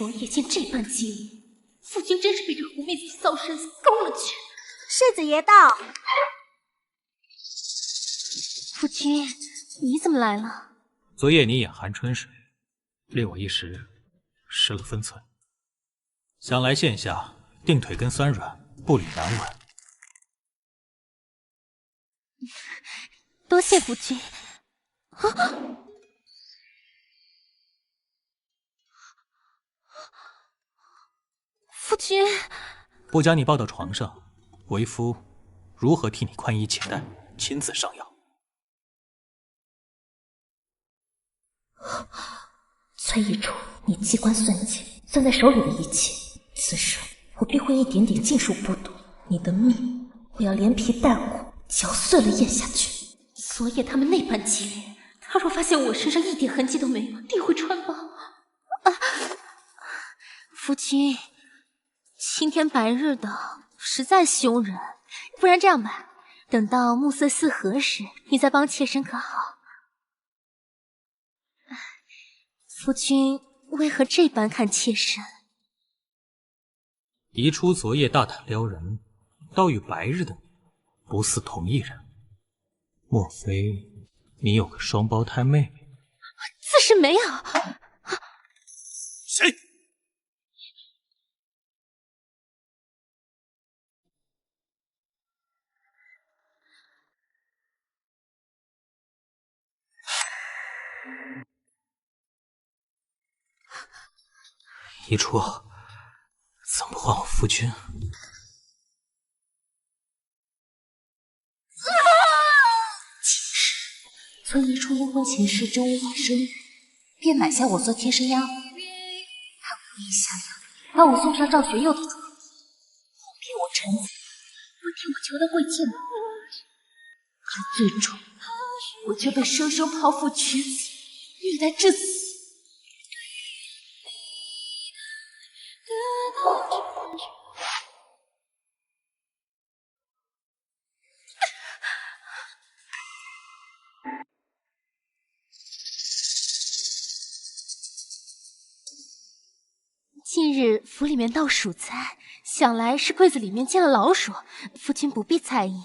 昨夜见这般激烈，父君真是被这狐媚子的骚身子勾了去。世子爷到。父君，你怎么来了？昨夜你眼含春水，令我一时失了分寸。想来现下定腿根酸软，步履难稳。多谢父君。父君，不将你抱到床上，为夫如何替你宽衣解带，亲自上药？崔一楚，你机关算尽，攥在手里的一切，此时我必会一点点尽数剥夺你的命，我要连皮带骨嚼碎了咽下去。昨夜他们那般激烈，他若发现我身上一点痕迹都没有，定会穿帮。夫君，青天白日的，实在凶人。不然这样吧，等到暮色四合时，你再帮妾身可好？夫君为何这般看妾身？宜初昨夜大胆撩人，倒与白日的你不似同一人。莫非你有个双胞胎妹妹？自是没有。谁？宜初，怎么唤我夫君？崔宜初因婚前世真无法生育，便买下我做贴身丫鬟。他故意下药，把我送上赵学佑的床，哄骗我臣子，不替我求得贵贱的可最终我却被生生剖腹取子，虐待致死。近日府里面盗蜀菜，想来是柜子里面进了老鼠，夫君不必在意。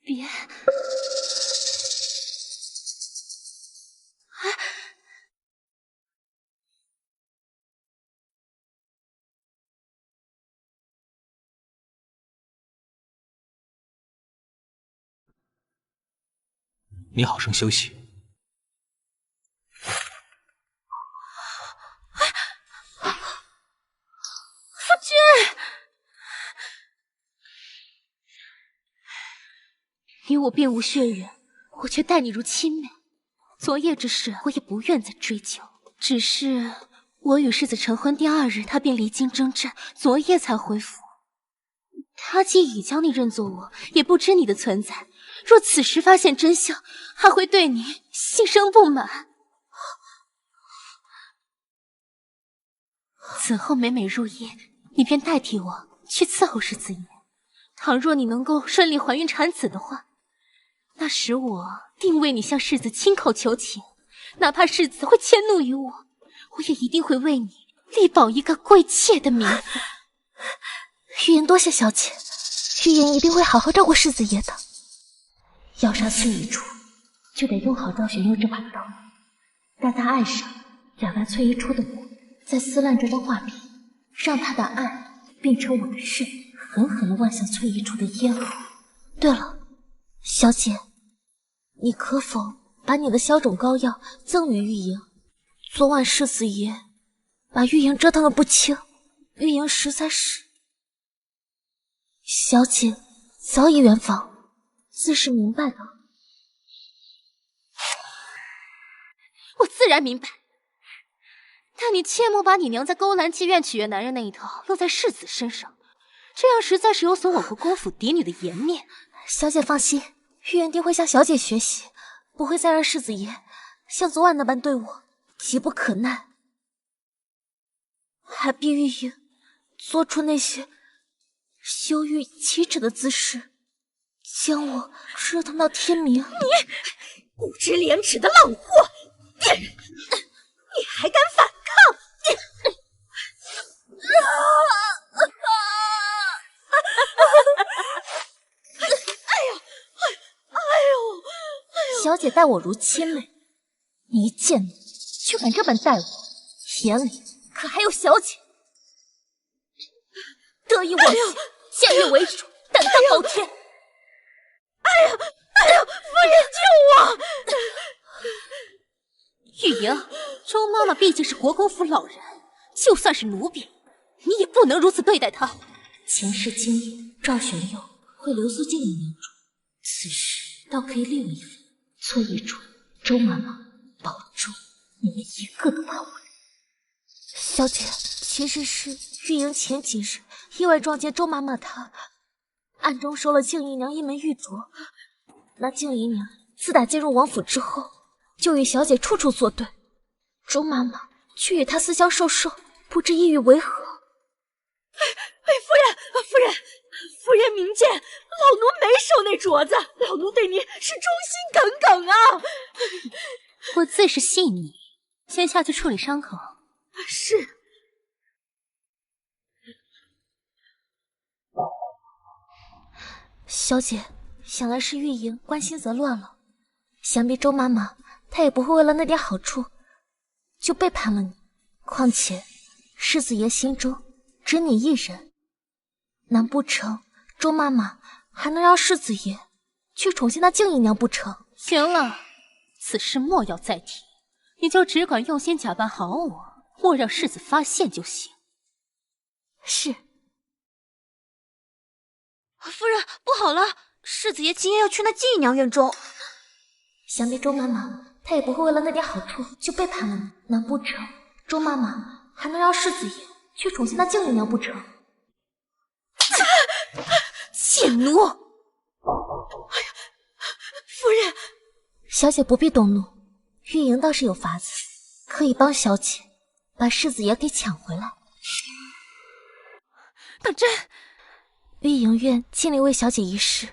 别！你好生休息。夫君，你我并无血缘，我却待你如亲妹。昨夜之事，我也不愿再追究。只是我与世子成婚第2日，他便离京征战，昨夜才回府。他既已将你认作我，也不知你的存在。若此时发现真相，还会对你心生不满。此后每每入夜，你便代替我去伺候世子爷。倘若你能够顺利怀孕产子的话，那时我定为你向世子亲口求情，哪怕世子会迁怒于我，我也一定会为你力保一个贵妾的名分。玉言多谢小姐，玉言一定会好好照顾世子爷的。要杀崔宜初，就得用好赵玄佑这把刀，待他爱上，咬烂崔宜初的骨，再撕烂这张画皮，让他的爱变成我的肾，狠狠地剜向崔宜初的咽喉。对了，小姐，你可否把你的消肿膏药赠与玉莹？昨晚世子爷把玉莹折腾得不轻，玉莹实在是……小姐早已圆房，自是明白的。我自然明白，但你切莫把你娘在勾栏妓院取悦男人那一套用在世子身上，这样实在是有损我国公府嫡女的颜面。小姐放心，玉言定会向小姐学习，不会再让世子爷像昨晚那般对我急不可耐，还逼玉莹做出那些羞于启齿的姿势，将我折腾到天明。你不知廉耻的浪货，你还敢反抗？小姐待我如亲妹，你一贱女却敢这般待我，眼里可还有小姐？得意忘形，见义为主，胆大包天！夫人救我！玉莹，周妈妈毕竟是国公府老人，就算是奴婢，你也不能如此对待她。前世今夜，赵玄佑会留宿静怡娘中，此时倒可以利用一番。错一准，周妈妈，保住你们一个都跑不了。小姐，其实是玉莹前几日意外撞见周妈妈她暗中收了静怡娘一枚玉镯。那静怡娘自打进入王府之后，就与小姐处处作对，周妈妈却与她私相授受，不知意欲为何。夫人明鉴，老奴没收那镯子，老奴对你是忠心耿耿啊！我自是信你，先下去处理伤口。是。小姐，想来是玉莹关心则乱了，想必周妈妈她也不会为了那点好处就背叛了你。况且世子爷心中只你一人，难不成周妈妈还能让世子爷去宠幸那静怡娘不成？行了，此事莫要再提，你就只管用心假扮好我，莫让世子发现就行。是。夫人，不好了，世子爷今夜要去那静怡娘院中。想必周妈妈她也不会为了那点好处就背叛了你，难不成周妈妈还能让世子爷去宠幸那静怡娘不成？贱奴！哎呀，夫人，小姐不必动怒，玉莹倒是有法子，可以帮小姐把世子爷给抢回来。当真？玉莹愿尽力为小姐一试。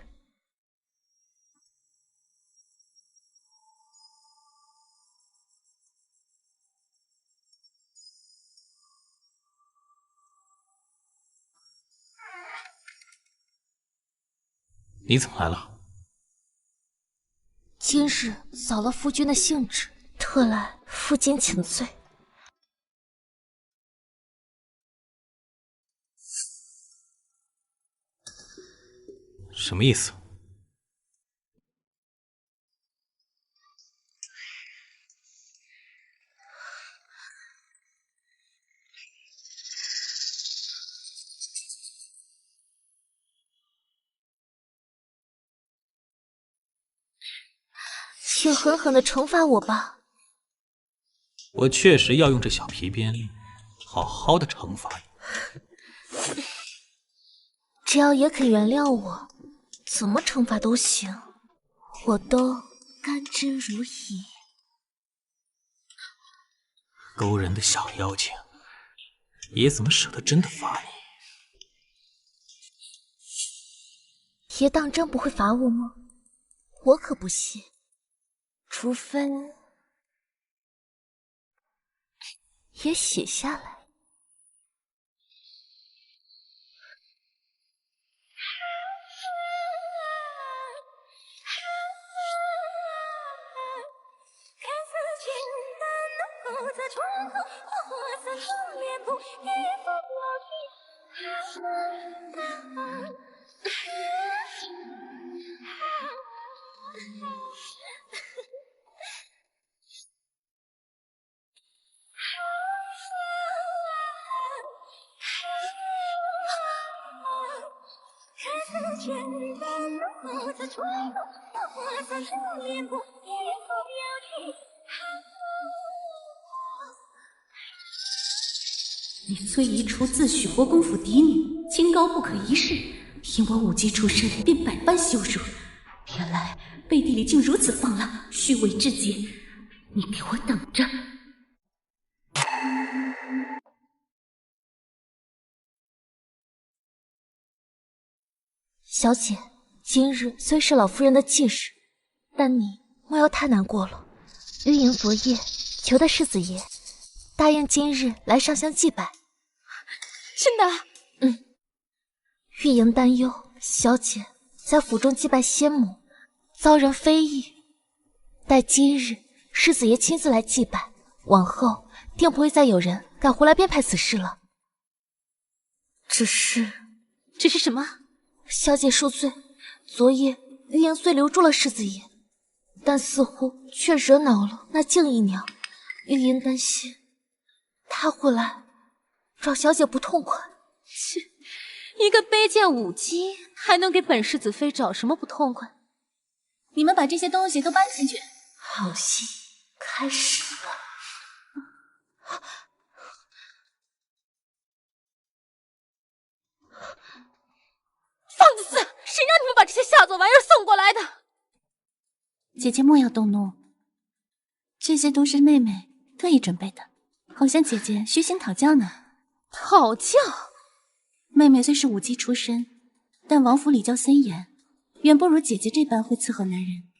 你怎么来了？今日扫了夫君的兴致，特来负荆请罪。什么意思？请狠狠的惩罚我吧。我确实要用这小皮鞭好好的惩罚你。只要也肯原谅我，怎么惩罚都行，我都甘之如饴。勾人的小妖精，爷怎么舍得真的罚你？爷当真不会罚我吗？我可不信，除非爷写下来。你崔姨初自诩国公府嫡女，清高不可一世，听我武姬出身便百般羞辱，原来背地里竟如此放浪，虚伪至极，你给我等着！小姐，今日虽是老夫人的忌日，但你莫要太难过了。玉莹昨夜求的世子爷答应今日来上香祭拜。真的？玉莹担忧小姐在府中祭拜仙母，遭人非议。待今日世子爷亲自来祭拜，往后定不会再有人敢胡来编排此事了。只是什么？小姐恕罪，昨夜玉莹虽留住了世子爷，但似乎却惹恼了那静姨娘。玉莹担心她会来找小姐不痛快。切，一个卑贱舞姬还能给本世子妃找什么不痛快？你们把这些东西都搬进去。好戏开始了。放肆！谁让你们把这些下作玩意儿送过来的？姐姐莫要动怒，这些都是妹妹特意准备的，好向姐姐虚心讨教呢。讨教？妹妹虽是舞姬出身，但王府礼教森严，远不如姐姐这般会伺候男人。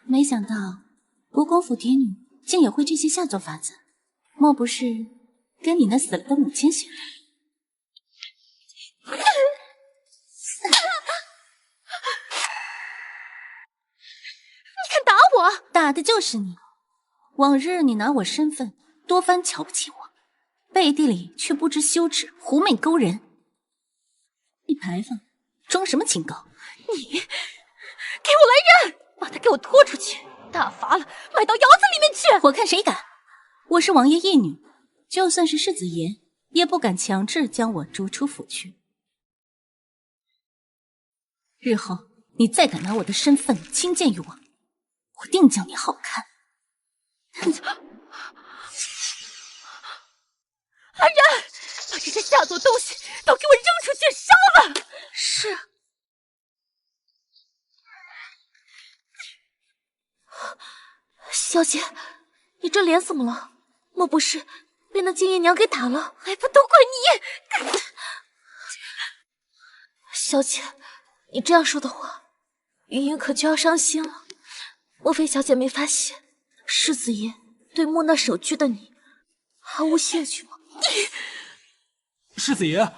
没想到国公府嫡女竟也会这些下作法子，莫不是跟你那死了的母亲学的？你敢打我？打的就是你！往日你拿我身份多番瞧不起我，背地里却不知羞耻，狐媚勾人。一牌坊装什么清高？你给我来人！把他给我拖出去，大罚了，卖到窑子里面去！我看谁敢！我是王爷义女，就算是世子爷，也不敢强制将我逐出府去。日后你再敢拿我的身份轻贱于我，我定叫你好看！安然，把这些下作东西都给我扔出去烧了！是。小姐，你这脸怎么了？莫不是被那静姨娘给打了？还不都怪你！小姐，你这样说的话，玉莹可就要伤心了。莫非小姐没发现，世子爷对木讷守拘的你毫无兴趣吗？世子爷，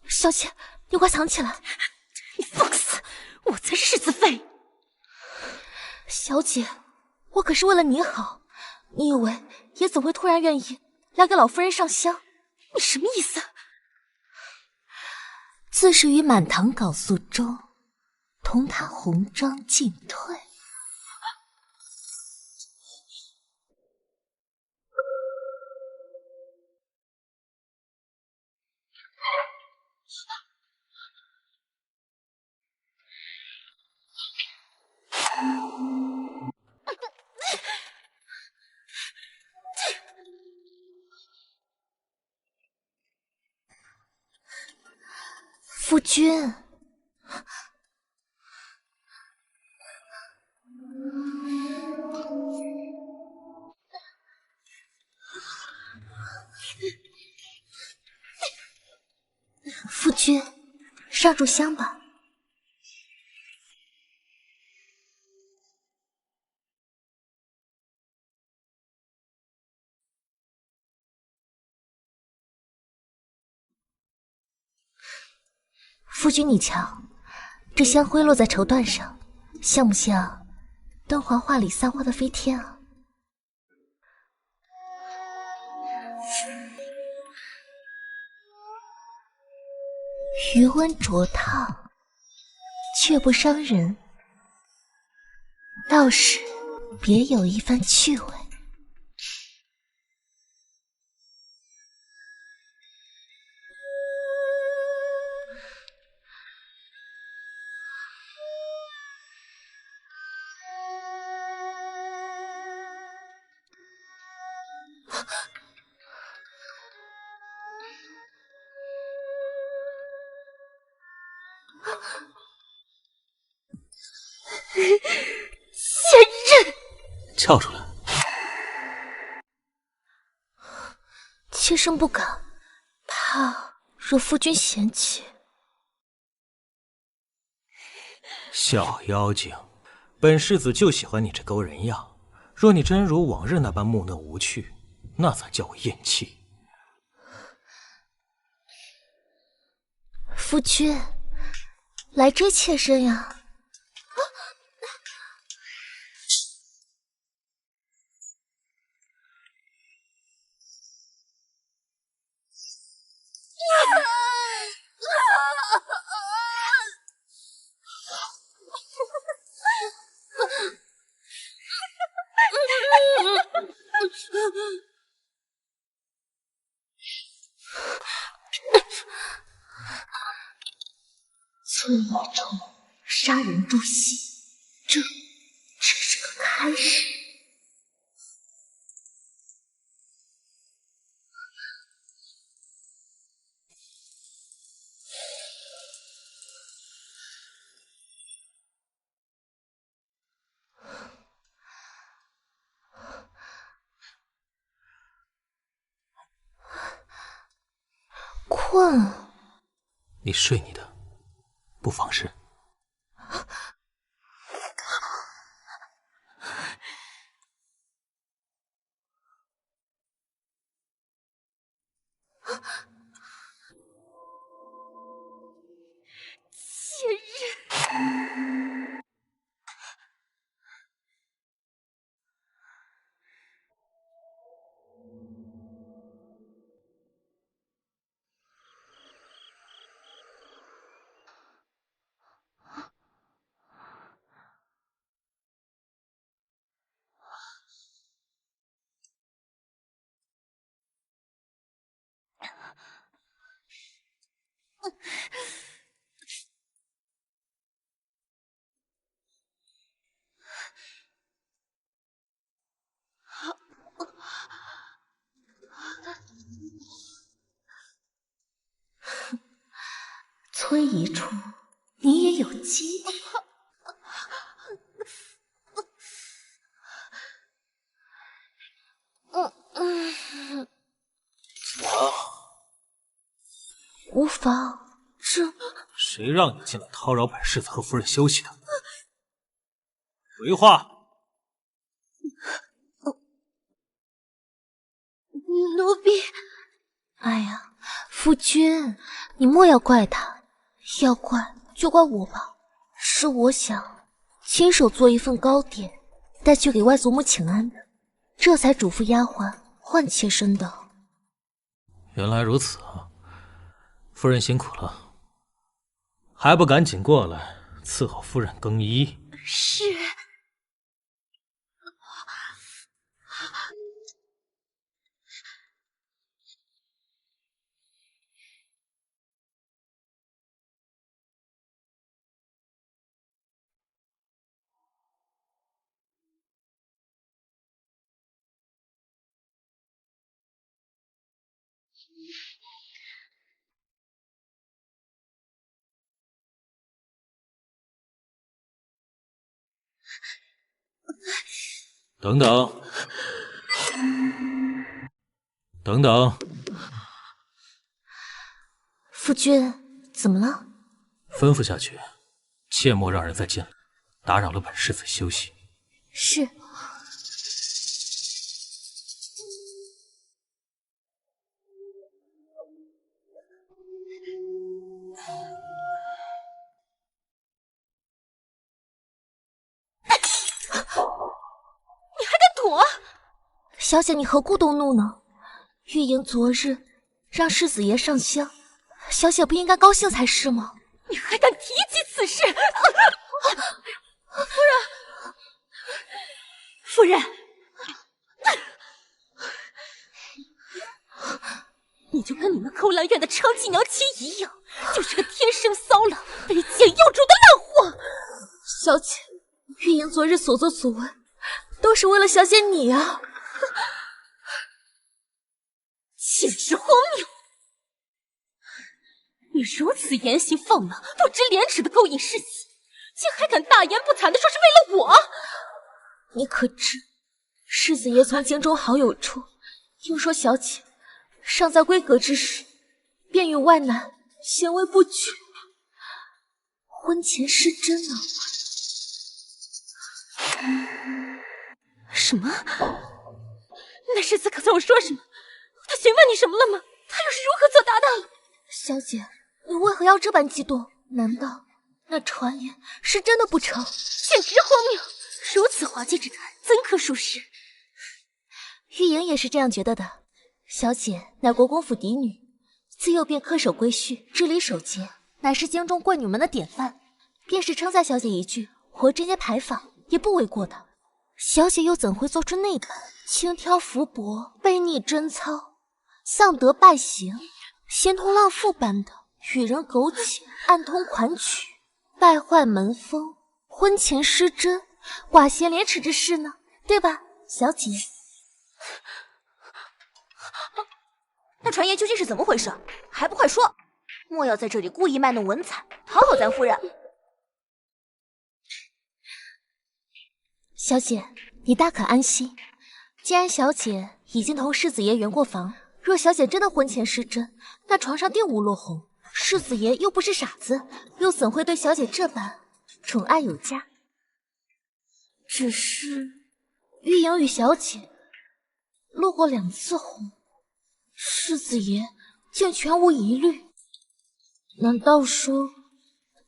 小姐，你快藏起来！你放肆！我才是世子妃。小姐，我可是为了你好，你以为爷怎会突然愿意来给老夫人上香？你什么意思？自是于满堂缟素中，同他红妆进退。夫君，夫君，上炷香吧。夫君，你瞧，这香灰落在绸缎上，像不像敦煌画里三花的飞天啊？余温灼烫，却不伤人，倒是别有一番趣味。翘出来！妾身不敢，怕惹夫君嫌弃。小妖精，本世子就喜欢你这勾人样。若你真如往日那般木讷无趣，那才叫我厌弃。夫君，来追妾身呀！村野中杀人诛心，这只是个开始。困？你睡你的，不妨事。贱人！崔一初，你也有机体。无妨，这谁让你进来叨扰本世子和夫人休息的？回话！奴婢。哎呀，夫君，你莫要怪他，要怪就怪我吧。是我想亲手做一份糕点，带去给外祖母请安的，这才嘱咐丫鬟换妾身的。原来如此啊！夫人辛苦了，还不赶紧过来伺候夫人更衣？是。等等，等等，夫君，怎么了？吩咐下去，切莫让人再进来，打扰了本世子休息。是。小姐，你何故动怒呢？玉莹昨日让世子爷上香，小姐不应该高兴才是吗？你还敢提及此事？夫人，你就跟你那扣兰院的娼妓娘亲一样，就是个天生骚浪、卑贱幼主的烂货。小姐，玉莹昨日所作所为，都是为了小姐你啊！简直荒谬！你如此言行放浪、不知廉耻的勾引世袭，竟还敢大言不惭的说是为了我！你可知，世子爷从京中好友处听说小姐尚在闺阁之时，便与外男贤位不举，婚前失贞啊！什么？那世子可曾有说什么？他询问你什么了吗？他又是如何作答的？小姐，你为何要这般激动？难道那传言是真的不成？简直荒谬！如此滑稽之谈，怎可属实？玉莹也是这样觉得的。小姐乃国公府嫡女，自幼便恪守规矩，知礼守节，乃是京中贵女们的典范。便是称赞小姐一句，活贞洁牌坊也不为过的。小姐又怎会做出那般轻佻浮薄、卑逆贞操、丧德败行、先通浪妇般的与人苟且、暗通款曲、败坏门风、婚前失贞、寡贤廉耻之事呢？对吧，小姐？那传言究竟是怎么回事？还不快说！莫要在这里故意卖弄文采，讨好咱夫人。小姐，你大可安心。既然小姐已经同世子爷圆过房，若小姐真的婚前失贞，那床上定无落红。世子爷又不是傻子，又怎会对小姐这般宠爱有加？只是玉莹与小姐落过2次红，世子爷竟全无疑虑。难道说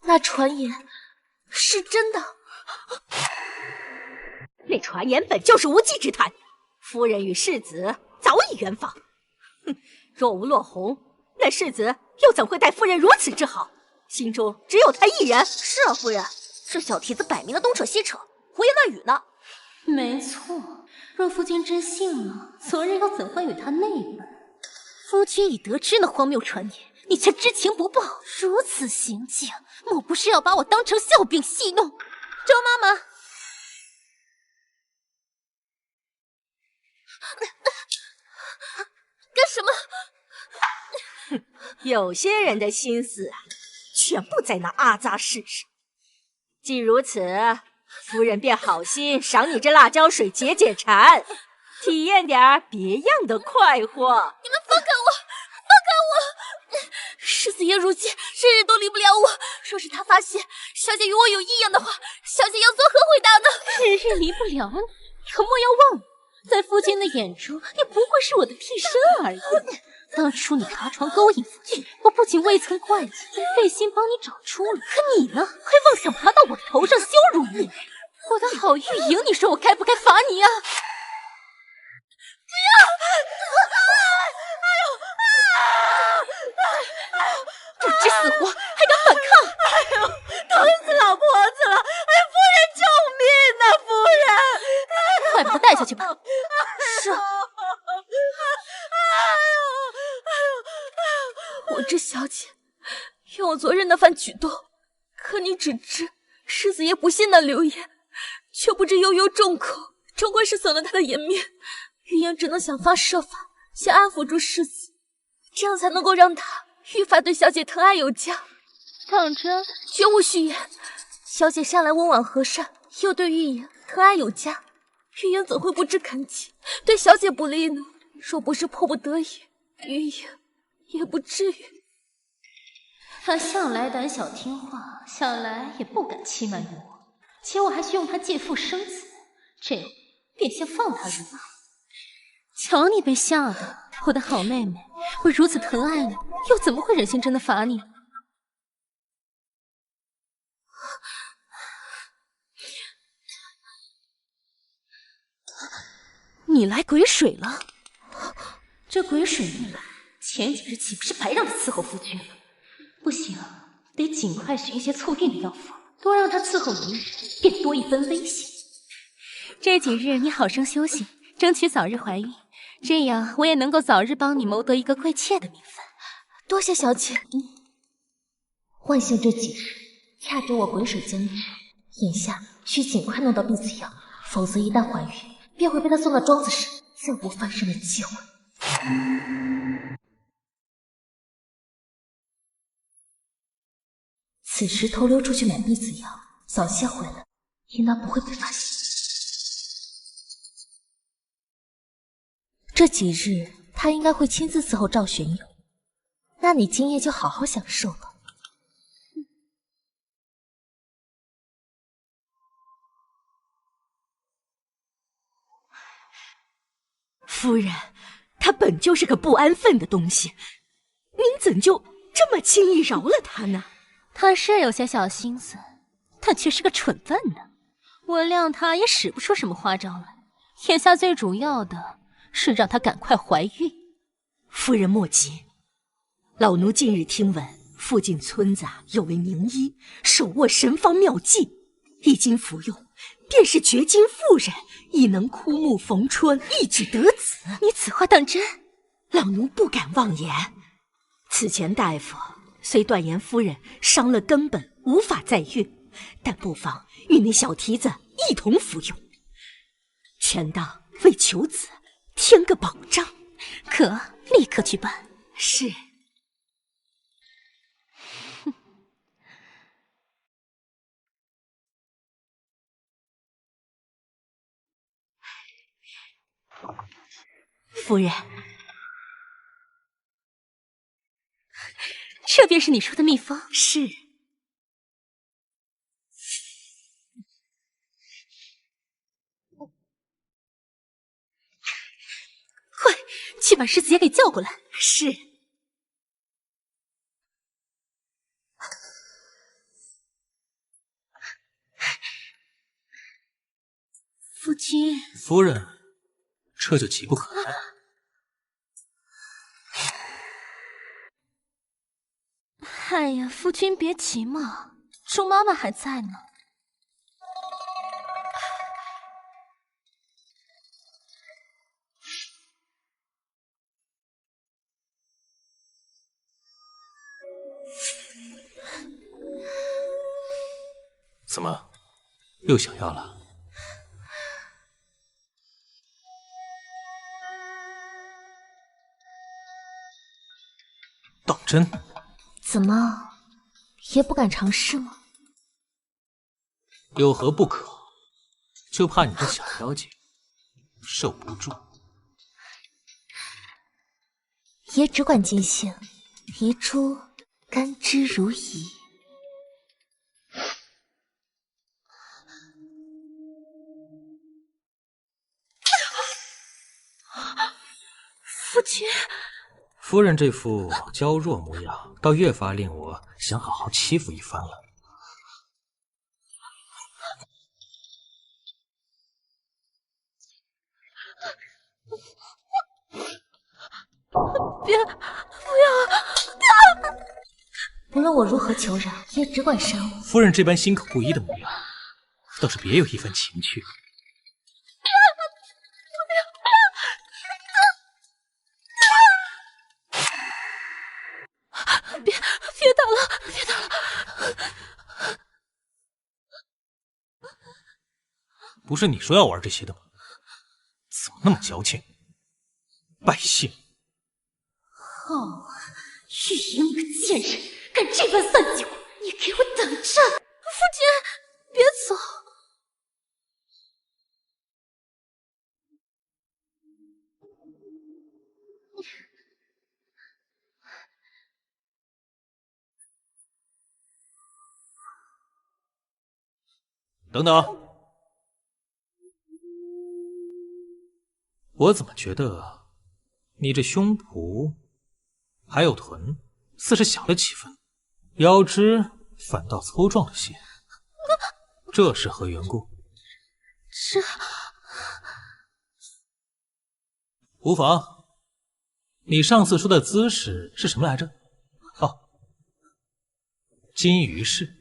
那传言是真的？那传言本就是无稽之谈，夫人与世子早已圆房。哼，若无落红，那世子又怎会待夫人如此之好？心中只有他一人。是啊，夫人，这小蹄子摆明了东扯西扯，胡言乱语呢。没错，若夫君真信了，昨日又怎会与他那般？夫君已得知那荒谬传言，你却知情不报，如此行径，莫不是要把我当成笑柄戏弄？周妈妈。干什么？有些人的心思啊，全部在那阿扎氏上。既如此，夫人便好心赏你这辣椒水解解馋，体验点别样的快活。你们放开我！放开我！世子爷如今日日都离不了我，若是他发现小姐与我有异样的话，小姐要作何回答呢？日日离不了你，可莫要忘了，在夫君的眼中，你不过是我的替身而已。当初你爬床勾引夫君，我不仅未曾怪你，费心帮你找出了，可你呢，还妄想爬到我的头上羞辱你！我的好玉莹，你说我该不该罚你啊？不要！不知死活，还敢反抗！哎呦，疼死老婆子了！哎，夫人救命呐，夫人！快把他带下去吧。是。我知小姐怨我昨日那番举动，可你只知世子爷不信那流言，却不知悠悠众口，终归是损了他的颜面。玉莹只能想方设法先安抚住世子，这样才能够让他愈发对小姐疼爱有加。当真？绝无虚言。小姐向来温婉和善，又对玉莹疼爱有加，玉莹怎会不知感激，对小姐不利呢？若不是迫不得已，玉莹也不至于。他向来胆小听话，想来也不敢欺瞒于我，且我还需用他借腹生子，这回便先放他入马。瞧你被吓的，我的好妹妹，我如此疼爱你，又怎么会忍心真的罚你？你来鬼水了？这鬼水一来，前几日岂不是白让他伺候夫君了？不行，得尽快寻一些凑运的药方，多让他伺候一日，便多一分危险。这几日你好生休息，争取早日怀孕，这样我也能够早日帮你谋得一个贵妾的名分。多谢小姐。万幸这几日恰值我鬼水将至，眼下需尽快弄到避子药，否则一旦怀孕，便会被他送到庄子时，再无翻身的机会。此时偷溜出去买避子药，早些回来，应当不会被发现。这几日他应该会亲自伺候赵玄友，那你今夜就好好享受了。夫人，他本就是个不安分的东西，您怎就这么轻易饶了他呢？他是有些小心思，但却是个蠢笨的。我谅他也使不出什么花招来。眼下最主要的是让他赶快怀孕。夫人莫急，老奴近日听闻附近村子有位名医手握神方妙计，一经服用，便是绝经妇人，亦能枯木逢春，一举得子。你此话当真？老奴不敢妄言。此前大夫虽断言夫人伤了根本，无法再孕，但不妨与那小蹄子一同服用，权当为求子添个保障。可立刻去办。是。夫人，这便是你说的秘方。是。快去把世子爷给叫过来。是。夫君。夫人，这就急不可待。哎呀，夫君别急嘛，钟妈妈还在呢。怎么，又想要了？当真？怎么，也不敢尝试吗？有何不可？就怕你这小妖精受不住。爷只管尽兴，遗珠甘之如饴。夫君。夫人这副娇弱模样，倒越发令我想好好欺负一番了。别，不要！无论我如何求饶，也只管杀我。夫人这般心口不一的模样，倒是别有一番情趣。别打了，别打了！不是你说要玩这些的吗？怎么那么矫情？败兴！哦，玉莹你个贱人，敢这般算计我，你给我等着！夫君，别走！等等，我怎么觉得你这胸脯还有臀似是小了几分，腰肢反倒粗壮了些，这是何缘故？这无妨。你上次说的姿势是什么来着？哦，金鱼式。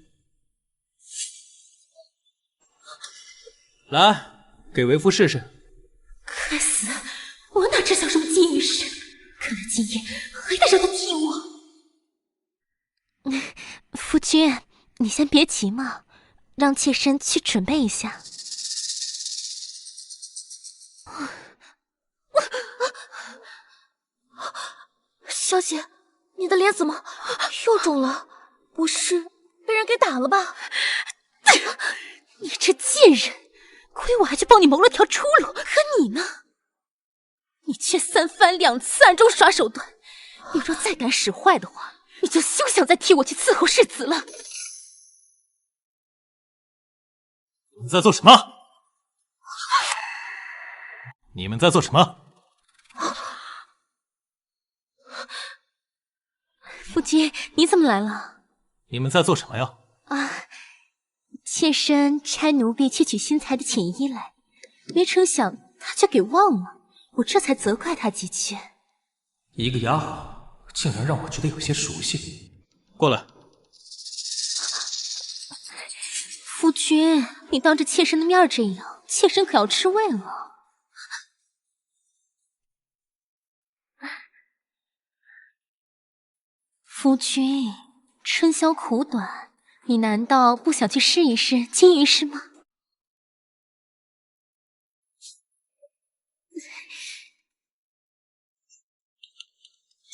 来，给为夫试试。该死，我哪知晓什么金鱼式？看来今夜还得让他踢我。夫君，你先别急嘛，让妾身去准备一下。小姐，你的脸怎么又肿了？不是被人给打了吧？你这贱人，亏我还去帮你谋了条出路，可你呢？你却三番两次暗中耍手段。你若再敢使坏的话，你就休想再替我去伺候世子了。你们在做什么？你们在做什么？夫君，你怎么来了？你们在做什么呀？妾身差奴婢去取新裁的锦衣来，没成想他却给忘了，我这才责怪他几句。一个丫鬟竟然让我觉得有些熟悉。过来。夫君，你当着妾身的面这样，妾身可要吃味了。夫君，春宵苦短，你难道不想去试一试金鱼师吗？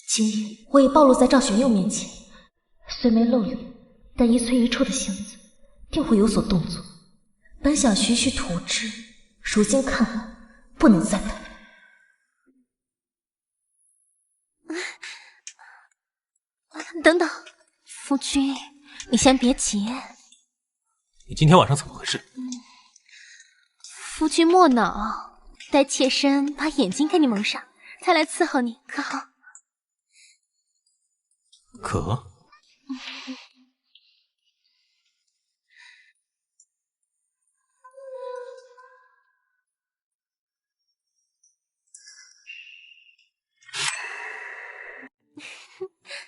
今日我已暴露在赵玄佑面前，虽没露脸，但一催一触的性子定会有所动作。本想徐徐图之，如今看来不能再等。等等，夫君，你先别急。你今天晚上怎么回事？夫君莫恼，待妾身把眼睛给你蒙上，再来伺候你，可好？可。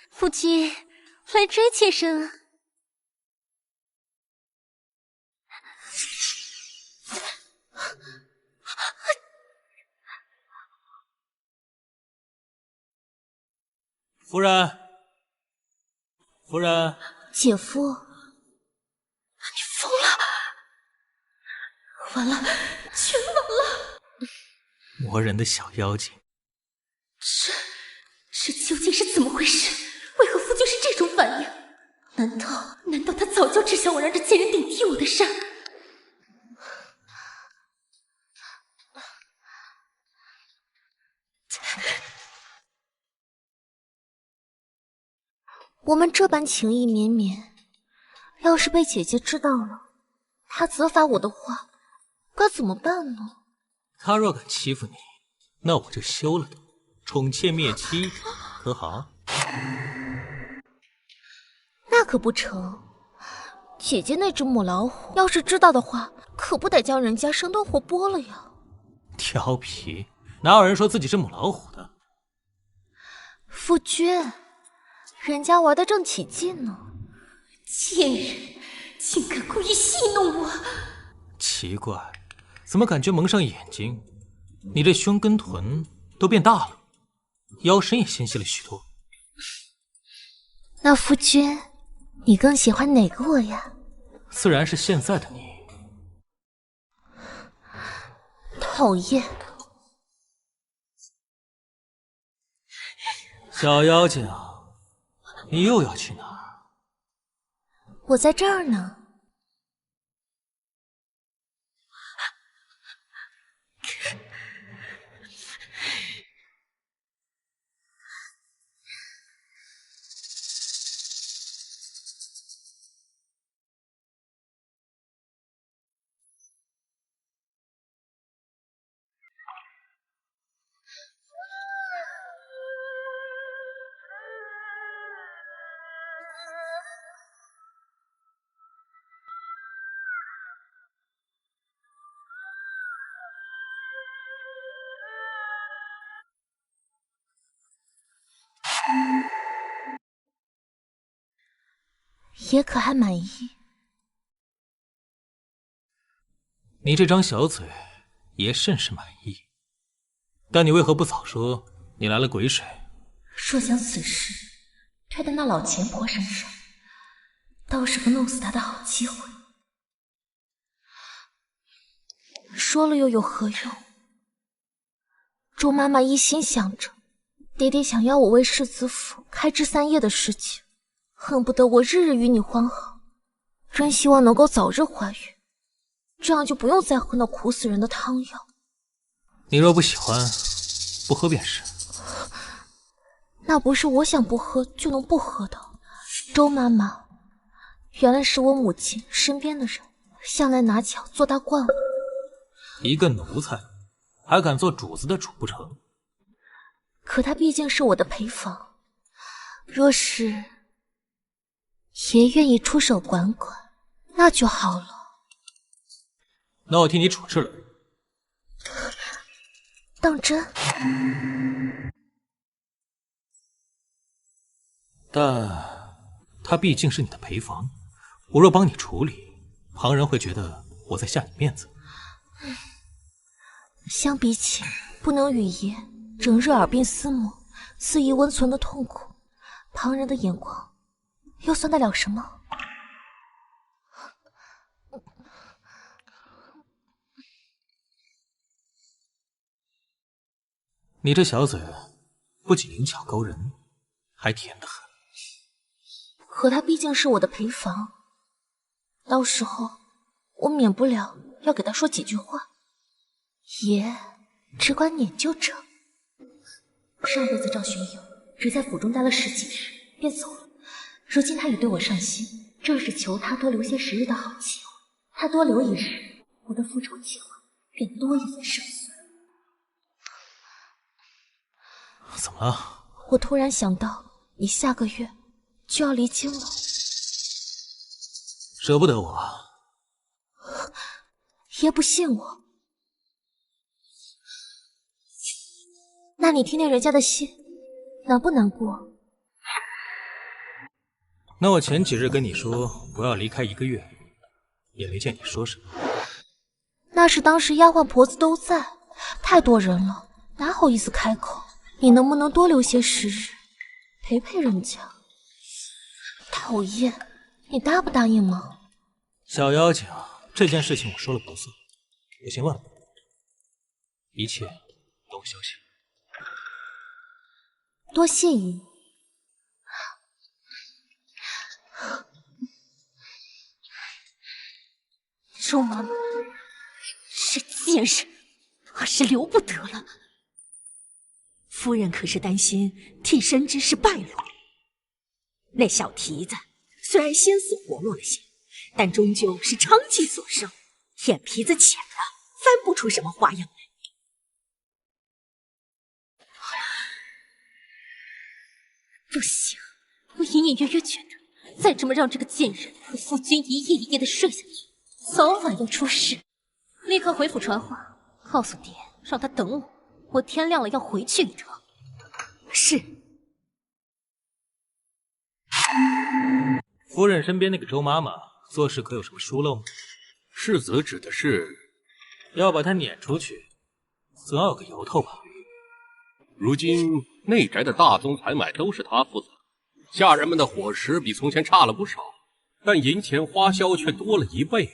夫君，来追妾身啊！夫人，夫人，姐夫，你疯了！完了，全完了！魔人的小妖精，这究竟是怎么回事？为何夫君是这种反应？难道他早就知晓我让这贱人顶替我的事？我们这般情意绵绵，要是被姐姐知道了，她责罚我的话，该怎么办呢？他若敢欺负你，那我就休了他，宠妾灭妻，可好？那可不成，姐姐那只母老虎，要是知道的话，可不得将人家生吞活剥了呀！调皮，哪有人说自己是母老虎的？夫君，人家玩得正起劲呢。贱人，竟敢故意戏弄我！奇怪，怎么感觉蒙上眼睛，你这胸跟臀都变大了，腰身也纤细了许多。那夫君，你更喜欢哪个我呀？自然是现在的你。讨厌！小妖精，你又要去哪儿？我在这儿呢。也可还满意。你这张小嘴，爷甚是满意。但你为何不早说你来了鬼水？若将此事推到那老钱婆身上，倒是个弄死她的好机会。说了又有何用？周妈妈一心想着爹爹想要我为世子府开枝散叶的事情，恨不得我日日与你欢好，真希望能够早日怀孕，这样就不用再喝那苦死人的汤药。你若不喜欢，不喝便是。那不是我想不喝就能不喝的。周妈妈，原来是我母亲身边的人，向来拿巧做大惯我。一个奴才，还敢做主子的主不成？可他毕竟是我的陪房，若是爷愿意出手管管，那就好了。那我替你处置了。当真？但他毕竟是你的陪房，我若帮你处理，旁人会觉得我在下你面子。相比起不能与爷整日耳鬓厮磨、肆意温存的痛苦，旁人的眼光又算得了什么？你这小嘴不仅灵巧勾人，还甜得很。可他毕竟是我的陪房，到时候我免不了要给他说几句话。爷只管撵就成。上辈子赵学友只在府中待了10几日便走了，如今他已对我上心，正是求他多留些时日的好机会。他多留一日，我的复仇计划便多一分胜算。怎么了？我突然想到，你下个月就要离京了，舍不得我？爷不信我，那你听听人家的心，难不难过？那我前几日跟你说我要离开1个月，也没见你说什么。那是当时丫鬟婆子都在，太多人了，哪好意思开口？你能不能多留些时日，陪陪人家？讨厌，你答不答应吗？小妖精，这件事情我说了不算，我先问了，一切等我消息。多谢爷。周妈妈，这贱人，还是留不得了。夫人可是担心替身之事败露。那小蹄子虽然心思活络了些，但终究是娼妓所生，眼皮子浅了，翻不出什么花样来。不行，我隐隐约约觉得，再这么让这个贱人和夫君一夜一夜的睡下去，早晚要出事。立刻回府传话，告诉爹，让他等我。我天亮了要回去一趟。是。夫人身边那个周妈妈做事可有什么疏漏吗？世子指的是要把她撵出去，总要有个由头吧。如今内宅的大宗采买都是他负责，下人们的伙食比从前差了不少，但银钱花销却多了1倍。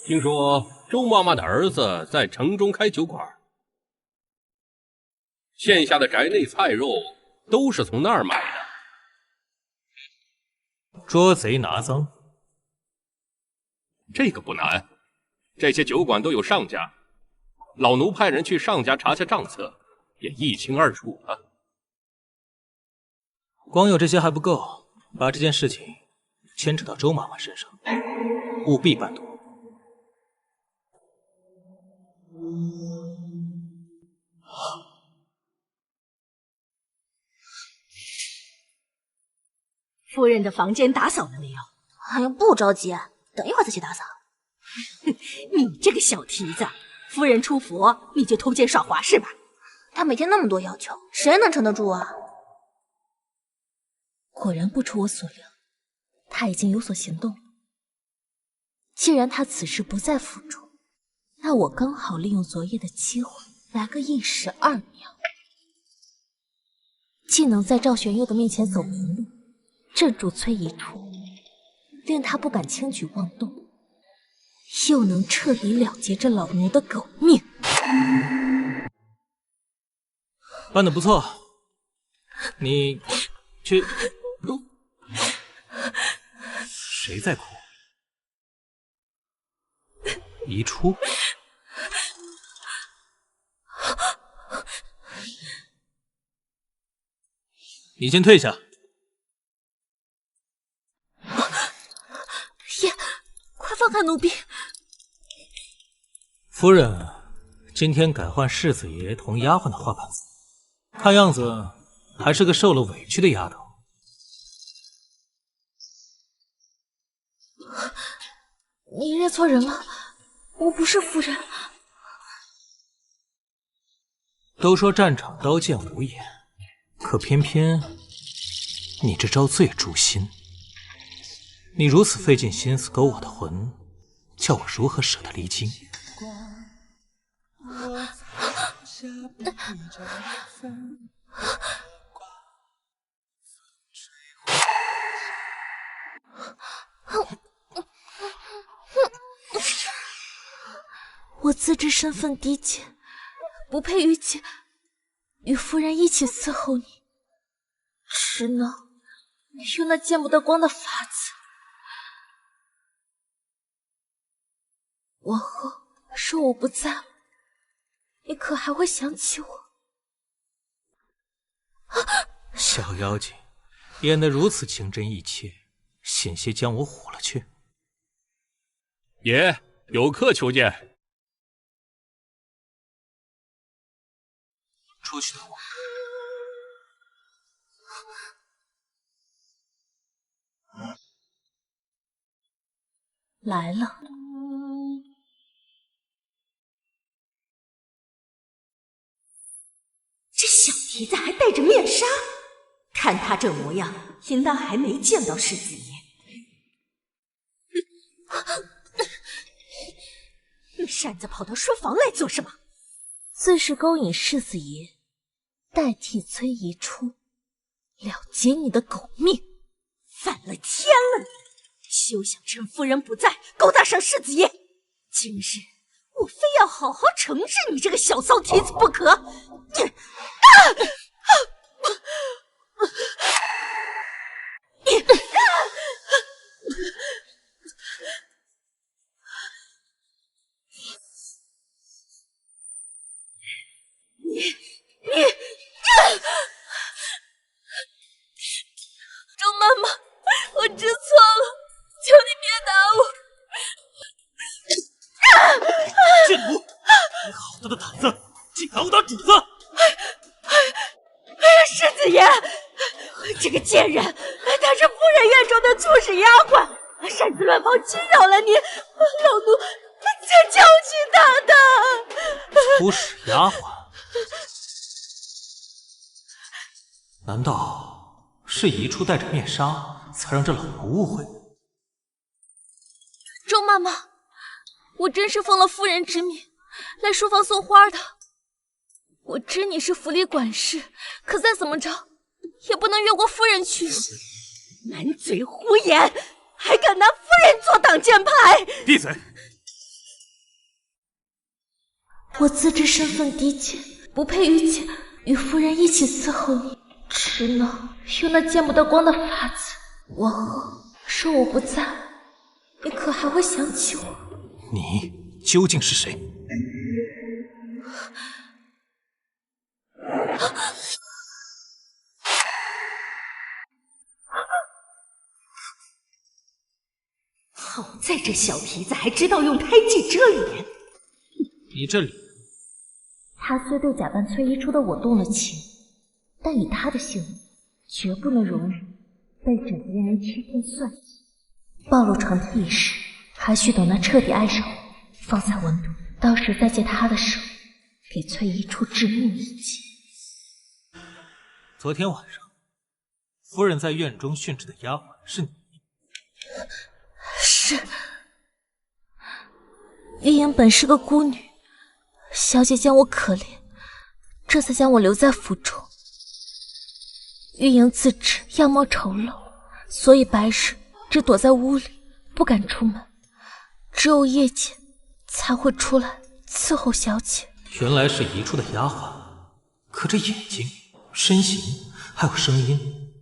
听说周妈妈的儿子在城中开酒馆，县下的宅内菜肉都是从那儿买的。捉贼拿赃，这个不难，这些酒馆都有上家，老奴派人去上家查下账册，也一清二楚了。光有这些还不够，把这件事情牵扯到周妈妈身上，务必办妥。夫人的房间打扫了没有？哎呀，不着急，等一会儿再去打扫。你这个小蹄子，夫人出府你就偷奸耍滑是吧？他每天那么多要求，谁能撑得住啊？果然不出我所料，他已经有所行动了。既然他此时不在府中，那我刚好利用昨夜的机会，来个一石二鸟，既能在赵玄佑的面前走平路，镇住崔宜初，令他不敢轻举妄动，又能彻底了结这老奴的狗命。办得不错，你去。谁在哭？宜初。你先退下。爷，快放开奴婢！夫人，今天改换世子爷同丫鬟的花盘子，看样子还是个受了委屈的丫头。你认错人了，我不是夫人。都说战场刀剑无眼，可偏偏你这招最诛心。你如此费尽心思勾我的魂，叫我如何舍得离京？我自知身份低贱，不配与夫人一起伺候你，只能用那见不得光的法子。往后说我不在了，你可还会想起我？小妖精，演得如此情真意切，险些将我唬了去。爷，有客求见。出去等我。来了。这小蹄子还戴着面纱，看他这模样，应当还没见到世子爷。你擅自跑到书房来做什么？自是勾引世子爷，代替崔姨出，了结你的狗命。反了天了你！休想趁夫人不在勾搭上世子爷！今日我非要好好惩治你这个小骚蹄子不可！周妈妈，我知错了，求你别打我！贱奴，你好大的胆子，竟敢殴打主子！世子爷，这个贱人，她是夫人院中的粗使丫鬟，擅自乱跑侵扰了你，老奴才教训她的。粗使丫鬟？难道是一处戴着面纱，才让这老奴误会？周妈妈，我真是奉了夫人之命来书房送花的。我知你是府里管事，可再怎么着也不能越过夫人去。满嘴胡言，还敢拿夫人做挡箭牌！闭嘴！我自知身份低贱，不配与夫人一起伺候你，只能用那见不得光的法子。往后说我不在，你可还会想起我？你究竟是谁？好在这小蹄子还知道用胎记遮脸。你这里，他虽对假扮崔一出的我动了情，但以他的性命，绝不能容忍被枕边人欺骗算计。暴露床替一事，还需等他彻底爱上我，方才稳妥。到时再借他的手，给崔一出致命一击。昨天晚上，夫人在院中训斥的丫鬟是你。是。玉莹本是个孤女，小姐见我可怜，这才将我留在府中。玉莹自知样貌丑陋，所以白日只躲在屋里，不敢出门，只有夜间才会出来伺候小姐。原来是一处的丫鬟，可这眼睛、身形还有声音，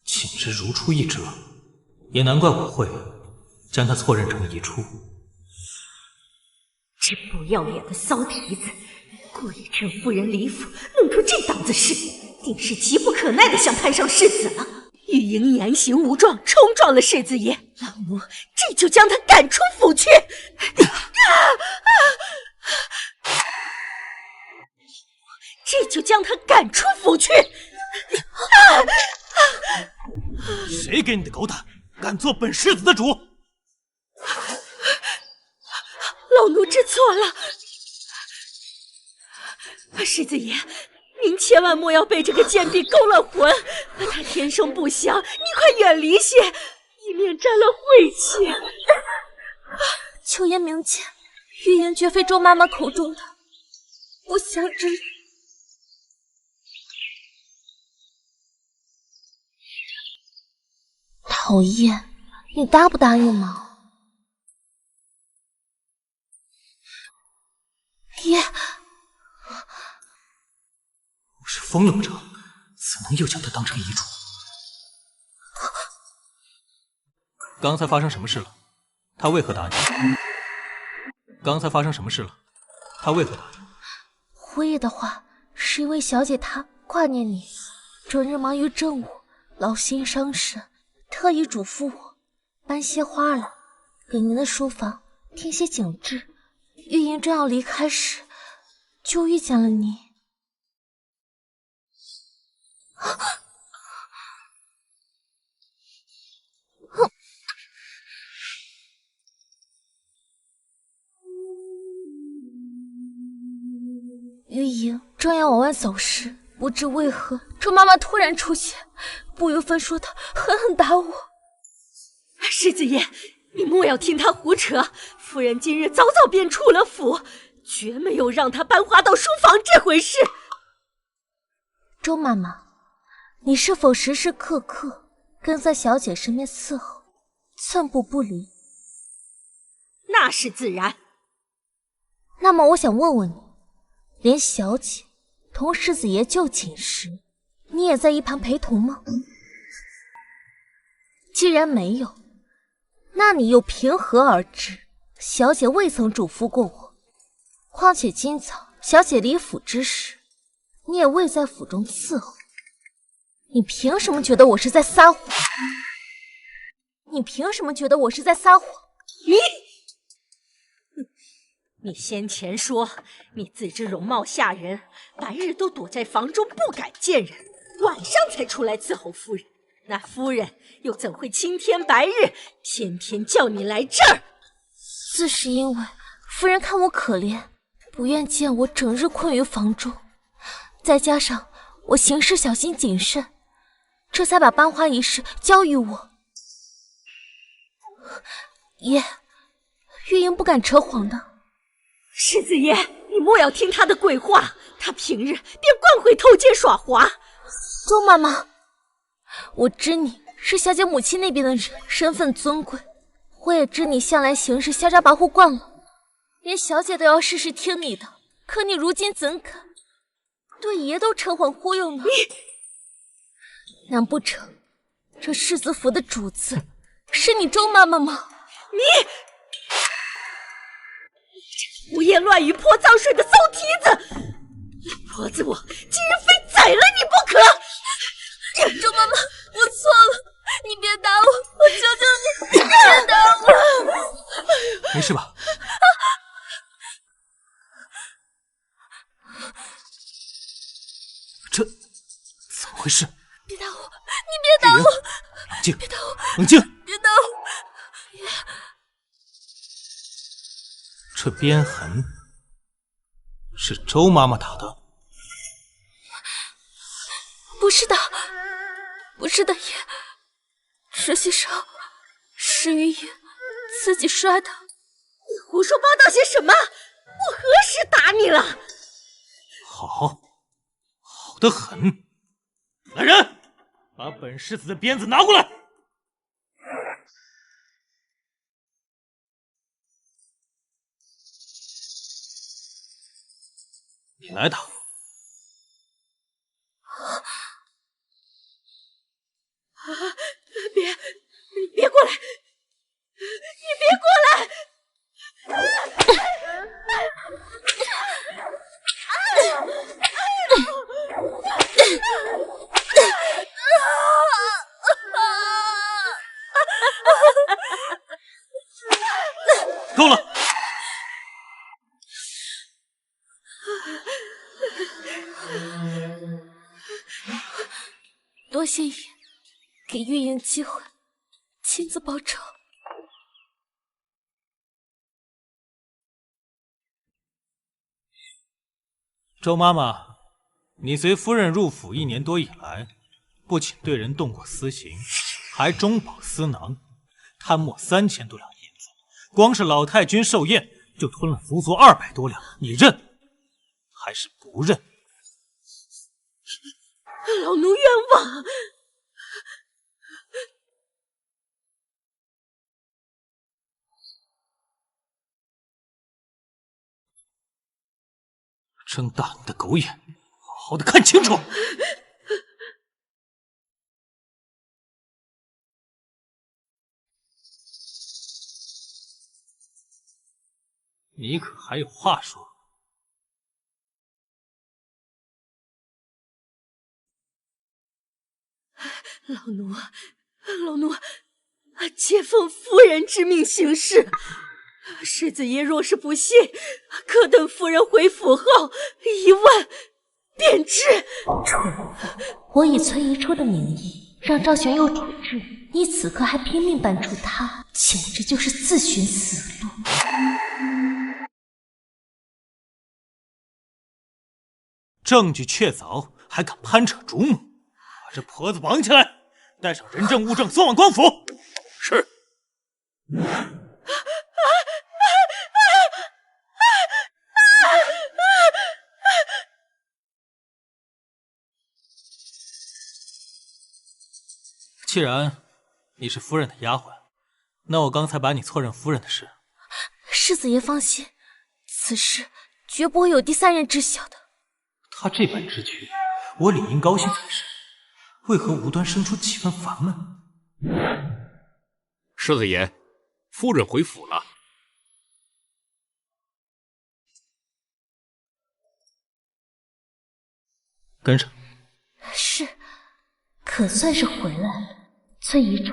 简直如出一辙，也难怪我会将她错认成一处。这不要脸的骚蹄子，故意趁夫人离府弄出这档子事，定是急不可耐的想攀上世子了。玉莹言行无状，冲撞了世子爷，老奴这就将他赶出府去。这就将他赶出府去。谁给你的狗胆，敢做本世子的主？老奴知错了。世子爷，您千万莫要被这个贱婢勾了魂，她天生不祥，你快远离些，以免沾了晦气。秋言明鉴，玉莹绝非周妈妈口中的不祥之人。讨厌，你答不答应吗？爹，我是疯了不成？怎能又将他当成遗嘱？刚才发生什么事了？他为何答应？刚才发生什么事了？他为何答应？回忆的话，是因为小姐她挂念你，整日忙于政务，劳心伤神，特意嘱咐我搬些花来，给您的书房添些景致。玉莹正要离开时，就遇见了你。玉莹正要往外走时，不知为何，周妈妈突然出现，不由分说的狠狠打我。世子爷，你莫要听他胡扯，夫人今日早早便出了府，绝没有让他搬花到书房这回事。周妈妈，你是否时时刻刻跟在小姐身边伺候，寸步不离？那是自然。那么我想问问你，连小姐同世子爷就寝时，你也在一旁陪同吗？既然没有，那你又凭何而知小姐未曾嘱咐过我？况且今早小姐离府之时，你也未在府中伺候，你凭什么觉得我是在撒谎？你凭什么觉得我是在撒谎？你先前说你自知容貌吓人，白日都躲在房中不敢见人，晚上才出来伺候夫人。那夫人又怎会青天白日天天叫你来这儿？自是因为夫人看我可怜，不愿见我整日困于房中，再加上我行事小心谨慎，这才把搬花一事交于我。爷，玉莹不敢扯谎的。世子爷，你莫要听他的鬼话，他平日便惯会偷奸耍滑。周妈妈，我知你是小姐母亲那边的人，身份尊贵，我也知你向来行事嚣张跋扈惯了，连小姐都要事事听你的，可你如今怎敢对爷都扯谎忽悠呢？难不成这世子府的主子是你周妈妈吗？你胡言乱语泼脏水的馊蹄子，老婆子我今日非宰了你不可。周妈妈，我错了，你别打我，我求求你，别打我。没事吧？这怎么回事？别打我，你别打我！冷静，别打我！冷静！别打我！这鞭痕是周妈妈打的？不是的，不是的，爷，这些伤是玉莹自己摔的。你胡说八道些什么？我何时打你了？好，好得很。来人，把本世子的鞭子拿过来。你来打我。你别过来！你别过来！多谢玉言给玉莹机会，亲自报仇。周妈妈，你随夫人入府1年多以来，不仅对人动过私刑，还中饱私囊，贪没3000多两银子，光是老太君寿宴就吞了足足200多两，你认还是不认？老奴冤枉！睁大你的狗眼，好好的看清楚！你可还有话说？老奴皆奉夫人之命行事。世子爷若是不信，可等夫人回府后一问便知。我以崔姨初的名义让赵玄佑处置，你此刻还拼命搬出他，简直就是自寻死路。证据确凿，还敢攀扯主母，把这婆子绑起来，带上人证物证送往官府。是。既然你是夫人的丫鬟，那我刚才把你错认夫人的事，世子爷放心，此事绝不会有第3人知晓的。他这般之举，我理应高兴才是，为何无端生出几分烦闷？世子爷，夫人回府了。跟上。是，可算是回来了。崔姨初，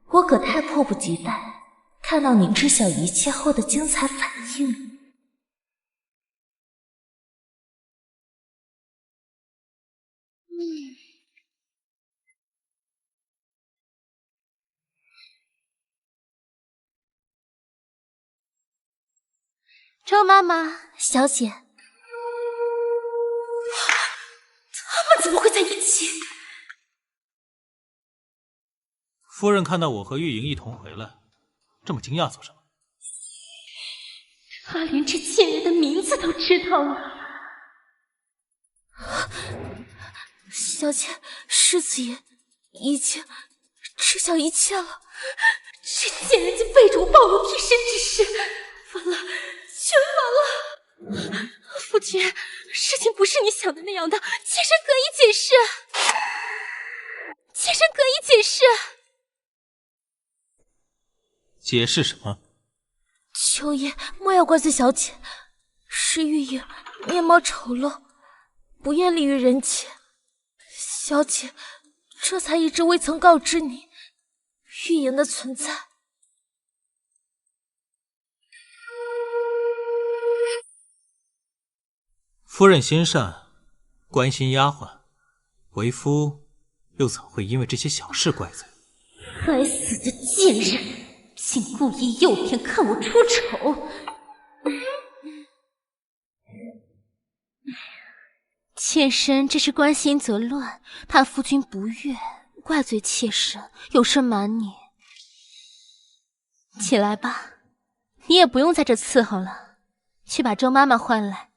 我可太迫不及待看到你知晓一切后的精彩反应。周妈妈，小姐，他们怎么会在一起？夫人看到我和玉莹一同回来，这么惊讶做什么？他连这贱人的名字都知道了。小姐，世子爷已经知晓一切了。这贱人竟背着我暴露替身之事，完了，全完了！夫君，事情不是你想的那样的，妾身可以解释。妾身可以解释。解释什么？秋叶，莫要怪罪小姐，是玉莹面貌丑陋，不愿立于人前。小姐这才一直未曾告知你玉莹的存在。夫人心善，关心丫鬟，为夫又怎会因为这些小事怪罪？该死的贱人！竟故意诱骗看我出丑！妾身只是关心则乱，怕夫君不悦，怪罪妾身，有甚瞒你。起来吧，你也不用在这伺候了，去把周妈妈唤来。